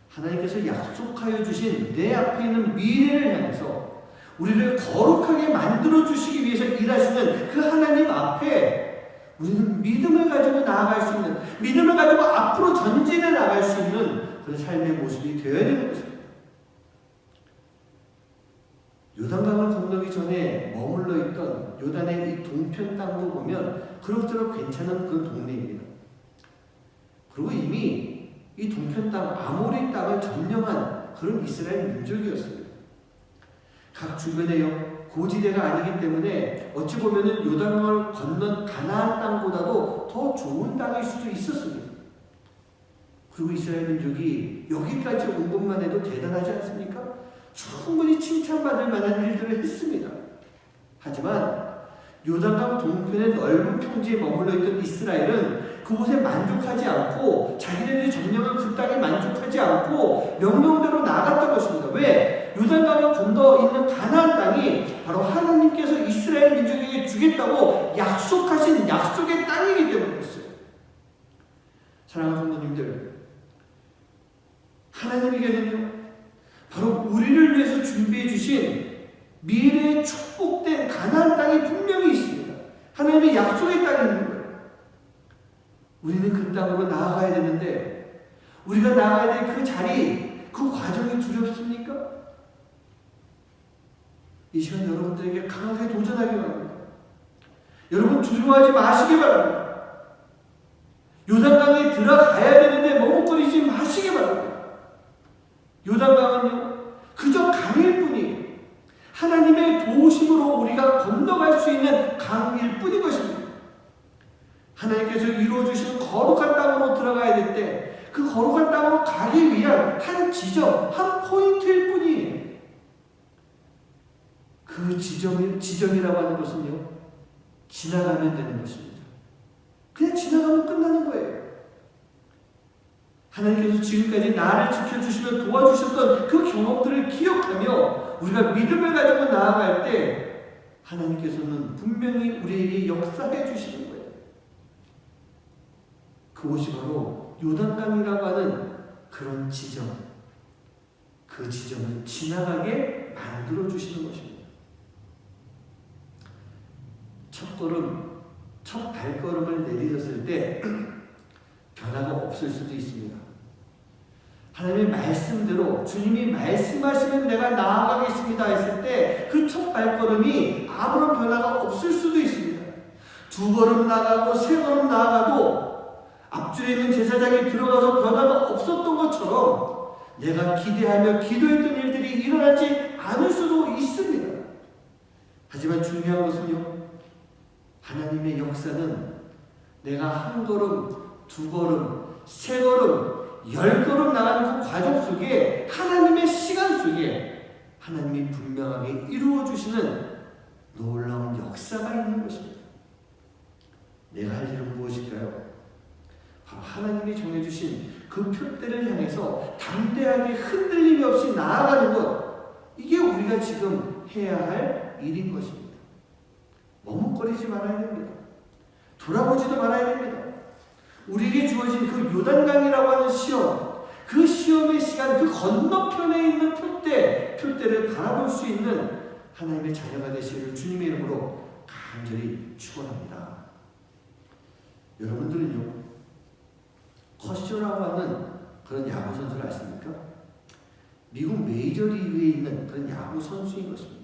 A: 하나님께서 약속하여 주신 내 앞에 있는 미래를 향해서 우리를 거룩하게 만들어 주시기 위해서 일하시는 그 하나님 앞에 우리는 믿음을 가지고 나아갈 수 있는, 믿음을 가지고 앞으로 전진해 나갈 수 있는 그런 삶의 모습이 되어야 되는 것입니다. 요단강을 건너기 전에 머물러 있던 요단의 이 동편 땅도 보면 그럭저럭 괜찮은 그런 동네입니다. 그리고 이미 이 동편 땅, 아모리 땅을 점령한 그런 이스라엘 민족이었습니다. 각 주변에요, 고지대가 아니기 때문에 어찌 보면은 요단강을 건넌 가나안 땅보다도 더 좋은 땅일 수도 있었습니다. 그리고 이스라엘 민족이 여기까지 온 것만 해도 대단하지 않습니까? 충분히 칭찬받을 만한 일들을 했습니다. 하지만 요단강 동편의 넓은 평지에 머물러 있던 이스라엘은 그곳에 만족하지 않고 자기네들이 점령한 그 땅에 만족하지 않고 명령대로 나아갔던 것입니다. 왜? 요단강을 건너 있는 가나안 땅이 바로 하나님께서 이스라엘 민족에게 주겠다고 약속하신 약속의 땅이기 때문이었어요. 사랑하는 성도님들, 하나님에게는요, 바로 우리를 위해서 준비해 주신 미래의 축복된 가나안 땅이 분명히 있습니다. 하나님의 약속의 땅이 있는 거예요. 우리는 그 땅으로 나아가야 되는데 우리가 나아가야 될 그 자리, 그 과정이 두렵습니까? 이 시간 여러분들에게 강하게 도전하기 바랍니다. 여러분 두려워하지 마시기 바랍니다. 요단강에 들어가야 되는데 머뭇거리지 마시기 바랍니다. 요단강은요, 그저 강일 뿐이에요. 하나님의 도우심으로 우리가 건너갈 수 있는 강일 뿐인 것입니다. 하나님께서 이루어주시는 거룩한 땅으로 들어가야 될 때 그 거룩한 땅으로 가기 위한 한 지점, 한 포인트일 뿐이에요. 그 지점이라고 하는 것은요, 지나가면 되는 것입니다. 그냥 지나가면 끝나는 거예요. 하나님께서 지금까지 나를 지켜주시며 도와주셨던 그 경험들을 기억하며 우리가 믿음을 가지고 나아갈 때 하나님께서는 분명히 우리에게 역사해 주시는 거예요. 그곳이 바로 요단강이라고 하는 그런 지점, 그 지점을 지나가게 만들어 주시는 것입니다. 첫 발걸음을 내딛었을 때 변화가 없을 수도 있습니다. 하나님의 말씀대로 주님이 말씀하시면 내가 나아가겠습니다 했을 때 그 첫 발걸음이 아무런 변화가 없을 수도 있습니다. 2걸음 나가고 3걸음 나아가도 앞줄에 있는 제사장이 들어가서 변화가 없었던 것처럼 내가 기대하며 기도했던 일들이 일어나지 않을 수도 있습니다. 하지만 중요한 것은요, 하나님의 역사는 내가 1걸음, 2걸음, 3걸음, 10걸음 나가는 그 과정 속에 하나님의 시간 속에 하나님이 분명하게 이루어주시는 놀라운 역사가 있는 것입니다. 내가 할 일은 무엇일까요? 바로 하나님이 정해주신 그 표대를 향해서 담대하게 흔들림이 없이 나아가는 것, 이게 우리가 지금 해야 할 일인 것입니다. 머뭇거리지 말아야 됩니다. 돌아보지도 말아야 됩니다. 우리에게 주어진 그 요단강이라고 하는 시험, 그 시험의 시간, 그 건너편에 있는 표대를 바라볼 수 있는 하나님의 자녀가 되시기를 주님의 이름으로 간절히 축원합니다. 여러분들은요, 커쇼라고 하는 그런 야구 선수를 아십니까? 미국 메이저리그에 있는 그런 야구 선수인 것입니다.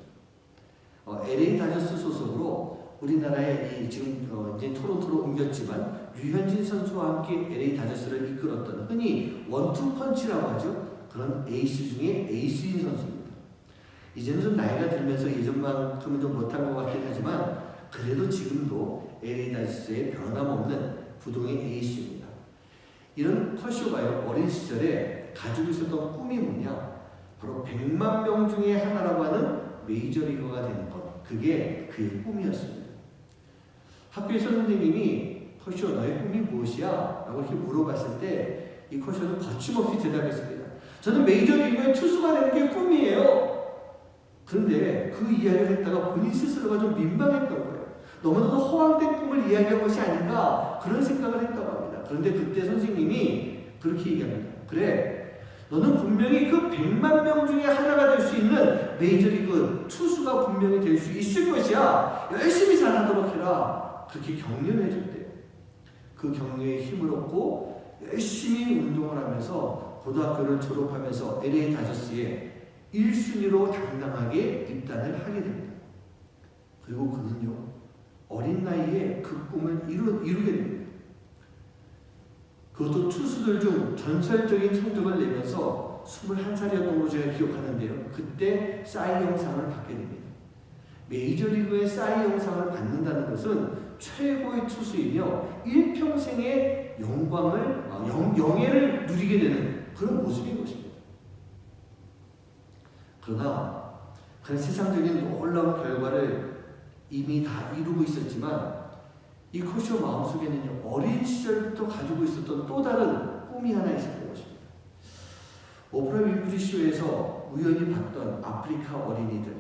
A: LA 다저스 소속으로 우리나라에 지금 이제 토론토로 옮겼지만 류현진 선수와 함께 LA 다저스를 이끌었던 흔히 원투펀치라고 하죠. 그런 에이스 중에 에이스인 선수입니다. 이제는 좀 나이가 들면서 예전만큼은 좀 못한 것 같긴 하지만 그래도 지금도 LA 다저스의 변함없는 부동의 에이스입니다. 이런 커쇼가요, 어린 시절에 가지고 있었던 꿈이 뭐냐? 바로 100만 명 중에 하나라고 하는 메이저리거가 되는 것. 그게 그의 꿈이었습니다. 학교에서 선생님이 커쇼, 너의 꿈이 무엇이야? 라고 이렇게 물어봤을 때 이 커쇼는 거침없이 대답했습니다. 저는 메이저리그의 투수가 되는 게 꿈이에요. 그런데 그 이야기를 했다가 본인 스스로가 좀 민망했던 거예요. 너무나도 허황된 꿈을 이야기한 것이 아닌가 그런 생각을 했다고 합니다. 그런데 그때 선생님이 그렇게 얘기합니다. 그래, 너는 분명히 그 100만 명 중에 하나가 될 수 있는 메이저리그 투수가 분명히 될 수 있을 것이야. 열심히 잘하도록 해라. 그렇게 격려를 해줬대요. 그 격려에 힘을 얻고 열심히 운동을 하면서 고등학교를 졸업하면서 LA 다저스에 1순위로 당당하게 입단을 하게 됩니다. 그리고 그는요, 어린 나이에 그 꿈을 이루게 됩니다. 그것도 투수들 중 전설적인 성적을 내면서 21살이었던 걸로 제가 기억하는데요. 그때 싸이 영상을 받게 됩니다. 메이저리그의 싸이 영상을 받는다는 것은 최고의 투수이며 일평생의 영예를 누리게 되는 그런 모습인 것입니다. 그러나 그런 세상적인 놀라운 결과를 이미 다 이루고 있었지만 이 커쇼 마음속에는요, 어린 시절부터 가지고 있었던 또 다른 꿈이 하나 있었던 것입니다. 오프라 윈프리 쇼에서 우연히 봤던 아프리카 어린이들,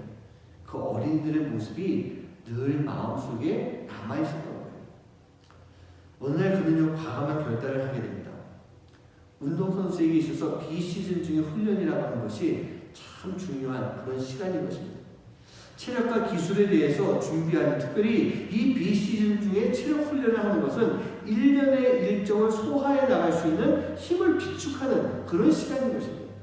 A: 그 어린이들의 모습이 늘 마음속에 남아있었던 거예요. 어느 날 그는요, 과감한 결단을 하게 됩니다. 운동선수에게 있어서 비시즌 중에 훈련이라고 하는 것이 참 중요한 그런 시간인 것입니다. 체력과 기술에 대해서 준비하는, 특별히 이 비시즌 중에 체력 훈련을 하는 것은 1년의 일정을 소화해 나갈 수 있는 힘을 비축하는 그런 시간인 것입니다.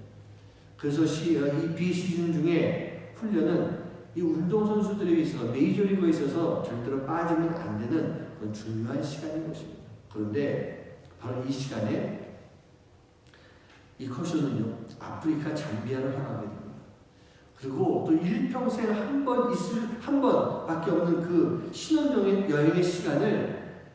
A: 그래서 이 비시즌 중에 훈련은 이 운동선수들에게 있어서, 메이저리그에 있어서 절대로 빠지면 안 되는 그런 중요한 시간인 것입니다. 그런데 바로 이 시간에 이 커쇼는요, 아프리카 잠비아를 향하게 됩니다. 그리고 또 일평생 한 번밖에 없는 그 신혼여행의 시간을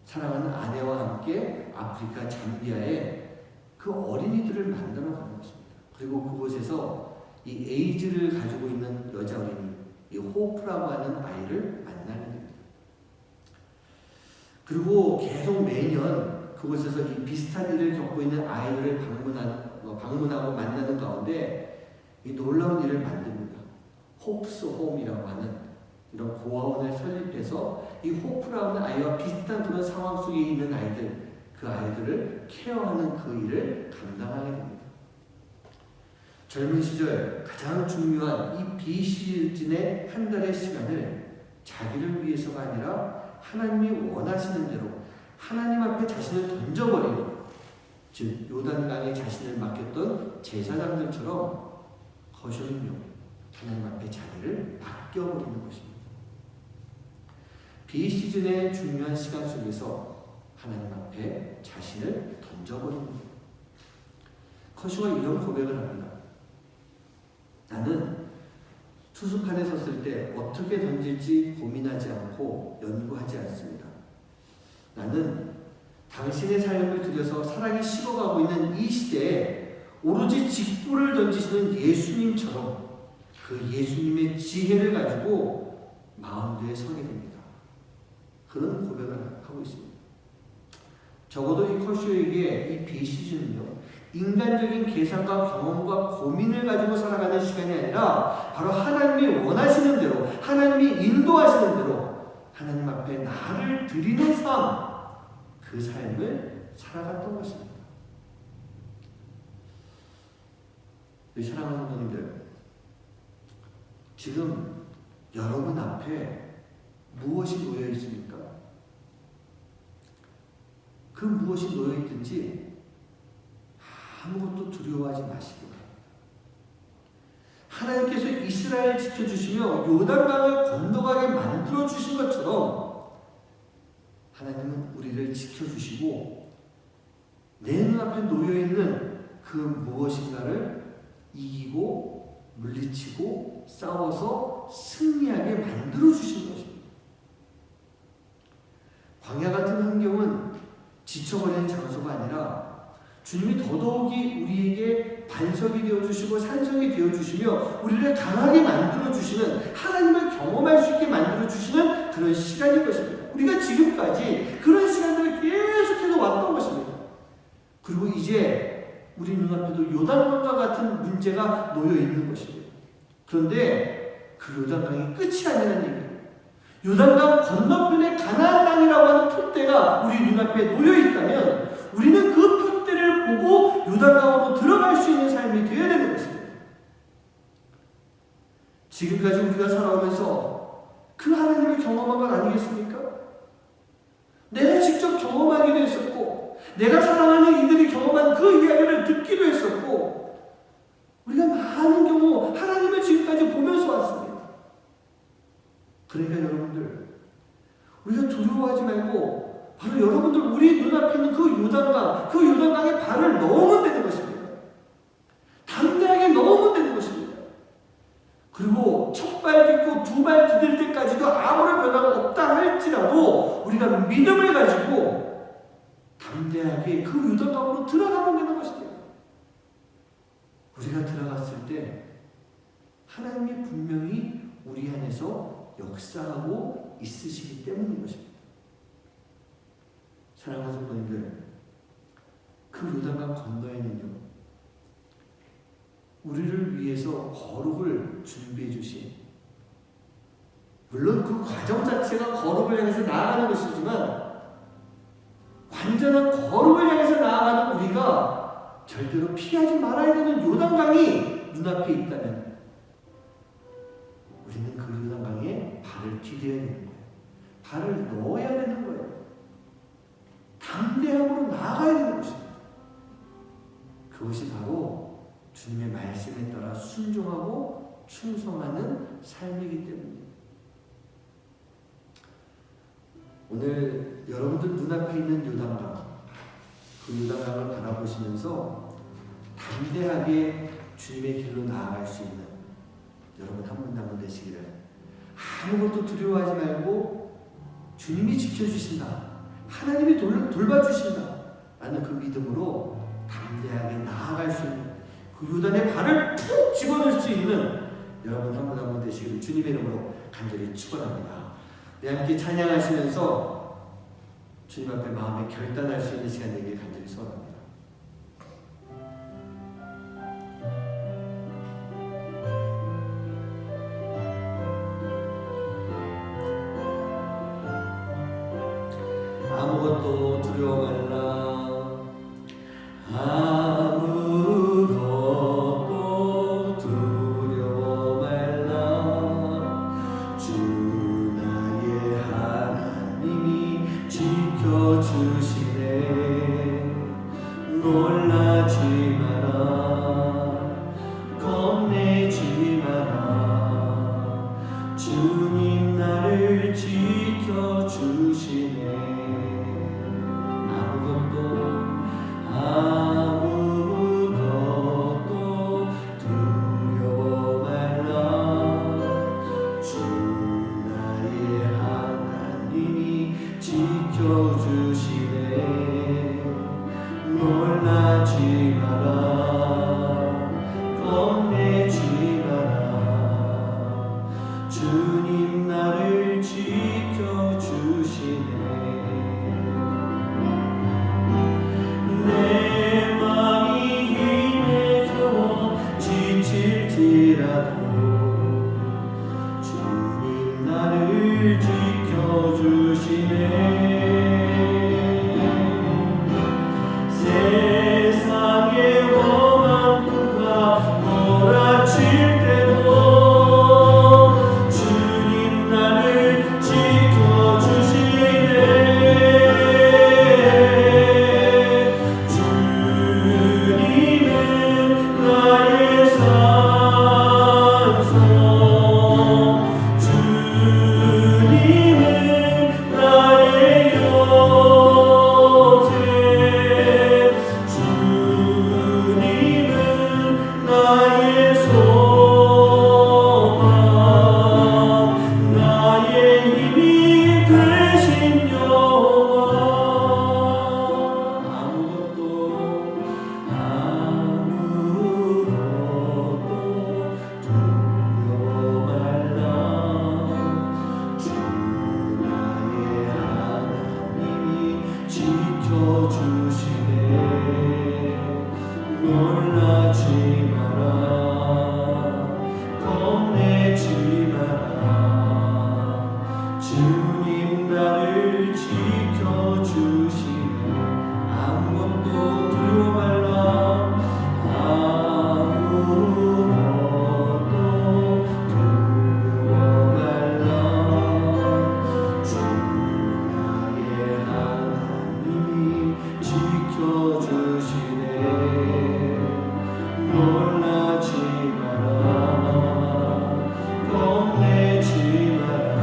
A: 사랑하는 아내와 함께 아프리카 잠비아에 그 어린이들을 만나러 가는 것입니다. 그리고 그곳에서 이 에이즈를 가지고 있는 여자 어린이, 이 호프라고 하는 아이를 만나게 됩니다. 그리고 계속 매년 그곳에서 이 비슷한 일을 겪고 있는 아이들을 방문하고 만나는 가운데 이 놀라운 일을 만듭니다. 호프스 홈이라고 하는 이런 고아원을 설립해서 이 호프라고 하는 아이와 비슷한 그런 상황 속에 있는 아이들, 그 아이들을 케어하는 그 일을 감당하게 됩니다. 젊은 시절 가장 중요한 이 비시즌의 한 달의 시간을 자기를 위해서가 아니라 하나님이 원하시는 대로 하나님 앞에 자신을 던져버리는, 즉 요단강에 자신을 맡겼던 제사장들처럼 커쇼는요, 하나님 앞에 자기를 맡겨버리는 것입니다. 비시즌의 중요한 시간 속에서 하나님 앞에 자신을 던져버리는 거예요. 커쇼가 이런 고백을 합니다. 나는 투수판에 섰을 때 어떻게 던질지 고민하지 않고 연구하지 않습니다. 나는 당신의 삶을 들여서 사랑이 식어가고 있는 이 시대에 오로지 직구를 던지시는 예수님처럼 그 예수님의 지혜를 가지고 마운드에 서게 됩니다. 그런 고백을 하고 있습니다. 적어도 이 커쇼에게 이 비시즌은요, 인간적인 계산과 경험과 고민을 가지고 살아가는 시간이 아니라 바로 하나님이 원하시는 대로, 하나님이 인도하시는 대로 하나님 앞에 나를 드리는 삶, 그 삶을 살아갔던 것입니다. 사랑하는 성도님들, 지금 여러분 앞에 무엇이 놓여 있습니까? 그 무엇이 놓여 있든지 아무것도 두려워하지 마시기 바랍니다. 하나님께서 이스라엘 지켜주시며 요단강을 건너가게 만들어 주신 것처럼 하나님은 우리를 지켜주시고 내 눈앞에 놓여 있는 그 무엇인가를 이기고 물리치고 싸워서 승리하게 만들어 주신 것입니다. 광야 같은 환경은 지쳐버리는 장소가 아니라 주님이 더더욱이 우리에게 반석이 되어주시고 산성이 되어주시며 우리를 강하게 만들어주시는, 하나님을 경험할 수 있게 만들어주시는 그런 시간인 것입니다. 우리가 지금까지 그런 시간들을 계속해서 왔던 것입니다. 그리고 이제 우리 눈앞에도 요단강과 같은 문제가 놓여 있는 것입니다. 그런데 그 요단강이 끝이 아니라는 얘기예요. 요단강 건너편에 가나안 땅이라고 하는 표대가 우리 눈앞에 놓여 있다면 우리는 그 표대를 보고 요단강으로 들어갈 수 있는 삶이 되어야 되는 것입니다. 지금까지 우리가 살아오면서 그 하나님을 경험한 건 아니겠습니까? 내가 직접 경험하기도 했었고 내가 사랑하는 이들이 경험한 그 이야기를 듣기도 했었고 우리가 많은 경우 하나님을 지금까지 보면서 왔습니다. 그러니까 여러분들, 우리가 두려워하지 말고 바로 여러분들 우리 눈앞에 있는 그 요단강에 발을 넣으면 되는 것입니다. 담대하게 넣으면 되는 것입니다. 그리고 첫 발 딛고 두 발 디딜 때까지도 아무런 변화가 없다 할지라도 우리가 믿음을 가지고 담대하게 그 요단강으로 들어가면 되는 것입니다. 우리가 들어갔을 때 하나님이 분명히 우리 안에서 역사하고 있으시기 때문인 것입니다. 사랑하는 성도님들, 그 요단강 건너에는요, 우리를 위해서 거룩을 준비해 주신, 물론 그 과정 자체가 거룩을 향해서 나아가는 것이지만 완전한 거룩을 향해서 나아가는 우리가 절대로 피하지 말아야 되는 요단강이 눈앞에 있다면 우리는 그 요단강에 발을 디뎌야 되는 거예요. 발을 넣어야 되는 거예요. 담대함으로 나아가야 되는 것입니다. 그것이 바로 주님의 말씀에 따라 순종하고 충성하는 삶이기 때문입니다. 오늘 여러분들 눈앞에 있는 요단강, 그 요단강을 바라보시면서 담대하게 주님의 길로 나아갈 수 있는 여러분 한 분 한 분 되시기를, 아무것도 두려워하지 말고 주님이 지켜주신다, 하나님이 돌봐주신다 라는 그 믿음으로 담대하게 나아갈 수 있는, 그 요단에 발을 푹 집어넣을 수 있는 여러분 한 분 한 분 되시기를 주님의 이름으로 간절히 축원합니다. 우리 함께 찬양하시면서 주님 앞에 마음에 결단할 수 있는 시간 되길 간절히 소원합니다. 아무것도 두려워 말라. 아무것도 두려워 말라. 주 나의 하나님이 지켜주시네. 놀라지 마라. 겁내지 마라. 주님 나를 지켜주시네. 아무것도 두려워 말라. 주 나의 하나님이 지켜주시네. 놀라지 마라. 겁내지 마라. 주님 나를 지켜주시네. 내 맘이 힘에 겨워 지칠지라도 주님 나를 지켜주시네. 세상의 험한 꿈과 몰아칠 때도 주님 나를 지켜주시네. 주님은 나의 산소, 주님은 나의 요새, 주님은 나의 소망, 나의 힘이 되신 여호와. 아무것도 두려워 말라. 주 나의 하나님이 지켜주시네. 놀라지 마라. 겁내지 마라. 주님 나를 지켜주시네. 아무것도 두려워 말라. 아무것도 두려워 말라. 주 나의 하나님이 지켜주시네. 놀라지 마라. 겁내지 마라.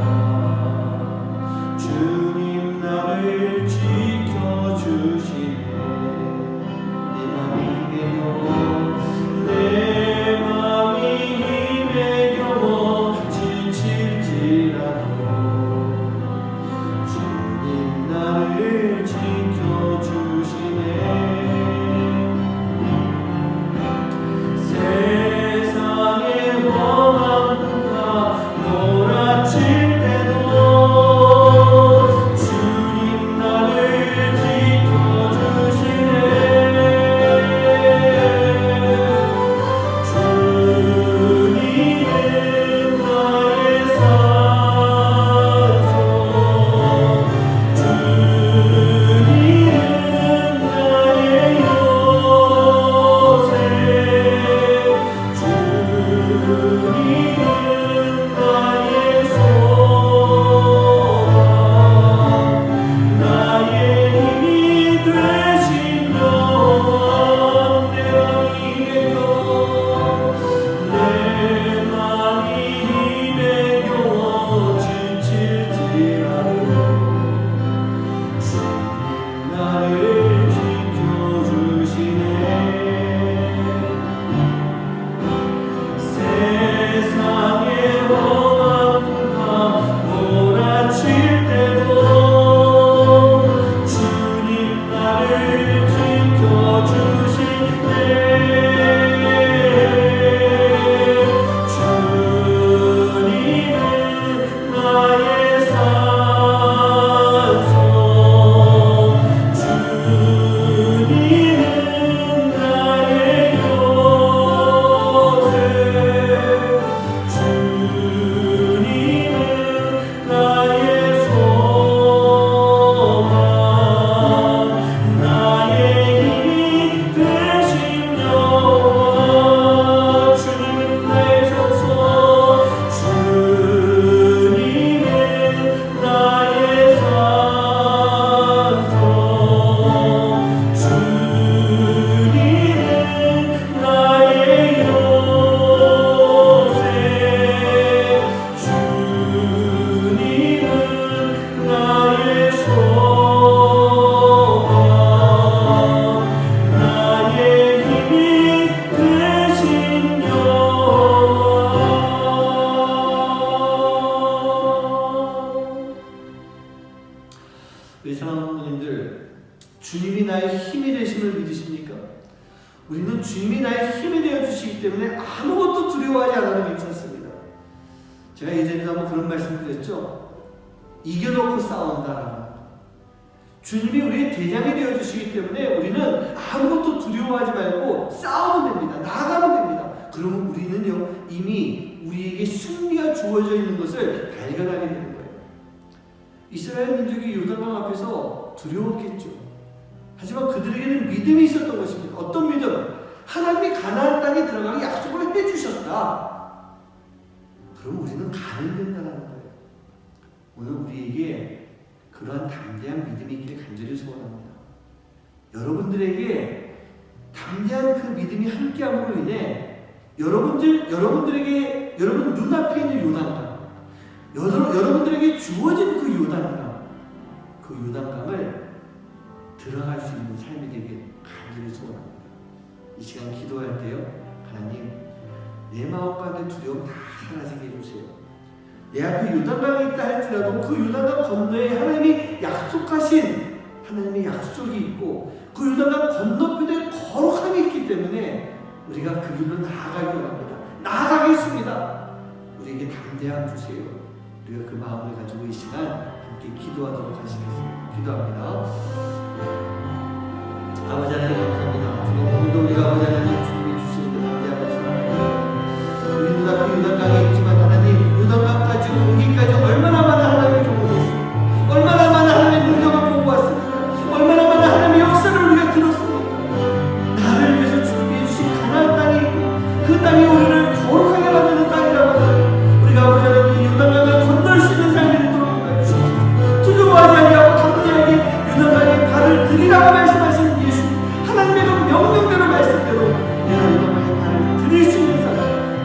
A: 사랑하는 성도님들, 주님이 나의 힘이 되심을 믿으십니까? 우리는 주님이 나의 힘이 되어주시기 때문에 아무것도 두려워하지 않아도 괜찮습니다. 제가 예전에도 한번 그런 말씀 드렸죠. 이겨놓고 싸운다. 주님이 우리의 대장이 되어주시기 때문에 우리는 아무것도 두려워하지 말고 싸우면 됩니다. 나아가면 됩니다. 그러면 우리는요, 이미 우리에게 승리가 주어져 있는 것을 발견하게 되는 거예요. 이스라엘 민족이 요단강 앞에서 두려웠겠죠. 하지만 그들에게는 믿음이 있었던 것입니다. 어떤 믿음? 하나님이 가나안 땅에 들어가게 약속을 해주셨다. 그럼 우리는 가면 된다는 거예요. 오늘 우리에게 그러한 담대한 믿음이 있기를 간절히 소원합니다. 여러분들에게 담대한 그 믿음이 함께함으로 인해 여러분들에게 여러분 눈앞에 있는 요단강, 여러분들에게 주어진 그 요단강을 들어갈 수 있는 삶이 되길 간절히 소원합니다. 이 시간 기도할 때요, 하나님, 내 마음 가운데 두려움 다 사라지게 해주세요. 내 앞에 요단강이 있다 할지라도 그 요단강 건너에 하나님이 약속하신 하나님의 약속이 있고 그 요단강 건너편에 거룩함이 있기 때문에 우리가 그 길로 나아가기로 합니다. 나아가겠습니다. 우리에게 담대함 주세요. 우리가 그 마음을 가지고 이 시간 함께 기도하도록 하시겠습니다. 기도합니다. 아버지 하나님 감사합니다. 주님, 오늘도 우리가 아버지 하나님 주님이 주시는 그 담대함을 사랑합니다. 우리 눈앞에 요단강이 있지만 하나님, 요단강 가지고 오기까지 얼마나 많은 하나님의 경험이 있습니까? 얼마나 많은 하나님의 능력을 보고 왔습니까? 얼마나 많은 하나님의 역사를 우리가 들었습니까? 나를 위해서 준비해 주신 가나안 땅이 있고 그 땅이 우리를 거룩하게 만드는 땅이라고 하나님, 우리가 아버지 하나님 이 요단강을 건널 수 있는 삶이 되도록 하여 주옵소서. 두려워하지 아니하고 담대하게 요단강에 발을 들이라고 말씀하신 예수, 하나님의 그 명령대로 말씀대로 내가 요단강에 발을 들일 수 있는 삶,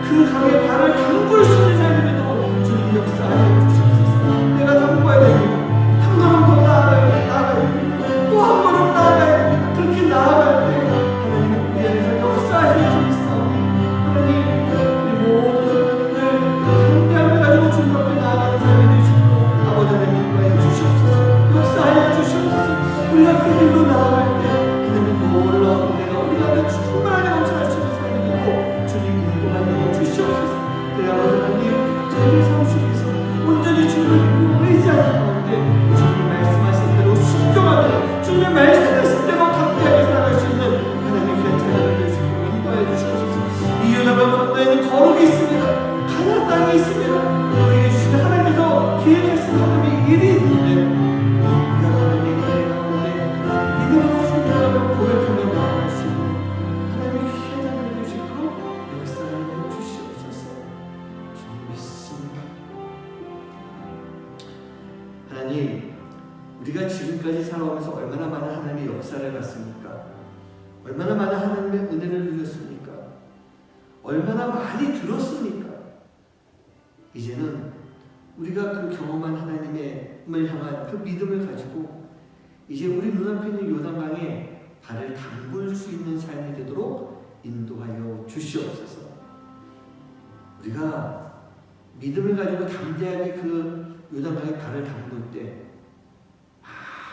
A: 그 강에 발을 담글 수 있는 삶이 되도록 주님 역사하여 주시옵소서. 내가 담궈야 됩니다. 한 걸음 더 나아가야 됩니다. 또 한 걸음 나아가야 됩니다. 그렇게 나아갈 때 하나님은 우리 안에서 역사하시는 줄 믿사오니 하나님, 우리 모든 성도님들 담대함을 가지고 주님 앞에 나아가는 삶이 되시고 아버지 하나님 인도하여 주시옵소서. 역사하여 주시옵소서. 우리가 그 길로 나아갈 때 하나님 놀라운 은혜가 우리 안에 충만하게 넘쳐날 수 있는 삶이 되고 주님 인도하여 주시옵소서. 그래 아버지 하나님, 저희들 삶 속에서 온전히 주님을 믿고 의지하는 가운데 주님이 말씀하신 대로 순종하며 주님의 말씀하신 대로 담대하게 살아갈 수 있는 하나님의 괜찮은 되시고 인도하여 주시옵소서. 이 요단강 건너에는 거룩이 있습니다. 가나안 땅이 있습니다. 우리에게 주신 하나님께서 계획하신 하나님의 일이 있는데 우리가 하나님의 일 가운데 믿음으로 순종하며 고백하며 나아갈 수 있는 하나님의 귀한 하나님 되시고 역사하여 주시옵소서. 주님 믿습니다. 하나님, 우리가 지금까지 살아오면서 얼마나 많은 하나님의 역사를 봤습니까? 얼마나 많은 하나님의 은혜를 누렸습니까? 얼마나 많이 들었습니까? 이제는 우리가 그 경험한 하나님을 향한 그 믿음을 가지고 이제 우리 눈앞에 있는 요단강에 발을 담글 수 있는 삶이 되도록 인도하여 주시옵소서. 우리가 믿음을 가지고 담대하게 그 요단강에 발을 담글 때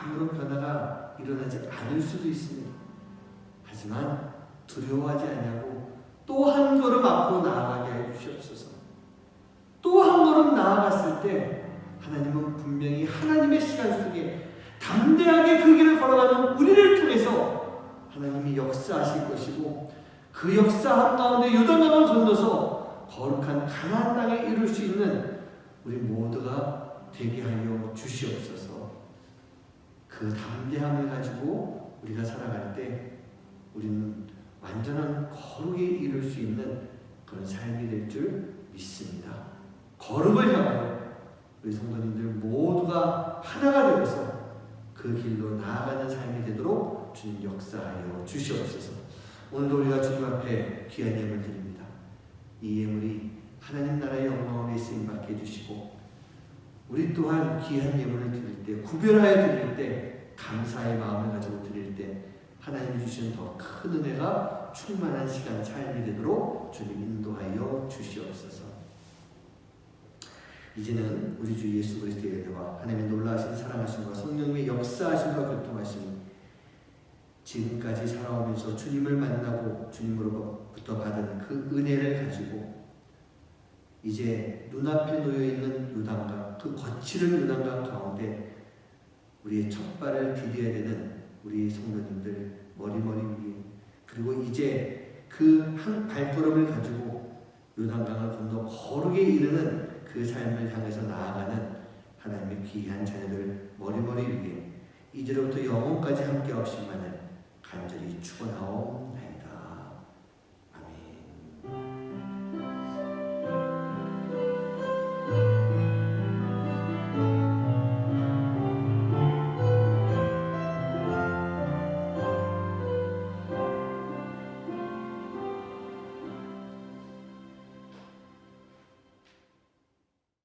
A: 아무런 변화가 일어나지 않을 수도 있습니다. 하지만 두려워하지 아니하고 또 한 걸음 앞으로 나아가게 해 주시옵소서. 또 한 걸음 나아갔을 때 하나님은 분명히 하나님의 시간 속에 담대하게 그 길을 걸어가는 우리를 통해서 하나님이 역사하실 것이고 그 역사한 가운데 요단강을 건너서 거룩한 가나안 땅에 이룰 수 있는 우리 모두가 되게 하여 주시옵소서. 그 담대함을 가지고 우리가 살아갈 때 우리는 완전한 거룩에 이룰 수 있는 그런 삶이 될 줄 믿습니다. 거룩을 향하여 우리 성도님들 모두가 하나가 되어서 그 길로 나아가는 삶이 되도록 주님 역사하여 주시옵소서. 오늘도 우리가 주님 앞에 귀한 예물 드립니다. 이 예물이 하나님 나라의 영광을 위해 쓰임받게 해주시고 우리 또한 귀한 예물을 드릴 때, 구별하여 드릴 때, 감사의 마음을 가지고 드릴 때 하나님이 주시는 더 큰 은혜가 충만한 시간, 삶이 되도록 주님 인도하여 주시옵소서. 이제는 우리 주 예수 그리스도의 은혜와 하나님의 놀라우신 사랑하심과 성령님의 역사하심과 교통하심이 지금까지 살아오면서 주님을 만나고 주님으로부터 받은 그 은혜를 가지고 이제 눈앞에 놓여있는 요단강, 그 거칠은 요단강 가운데 우리의 첫 발을 디뎌야 되는 우리 성도님들 머리머리 위에, 그리고 이제 그 한 발걸음을 가지고 요단강을 건너 거룩에 이르는 그 삶을 향해서 나아가는 하나님의 귀한 자녀들 머리머리 위에 이제로부터 영원까지 함께 하시기만을 간절히 축원하옵나이다.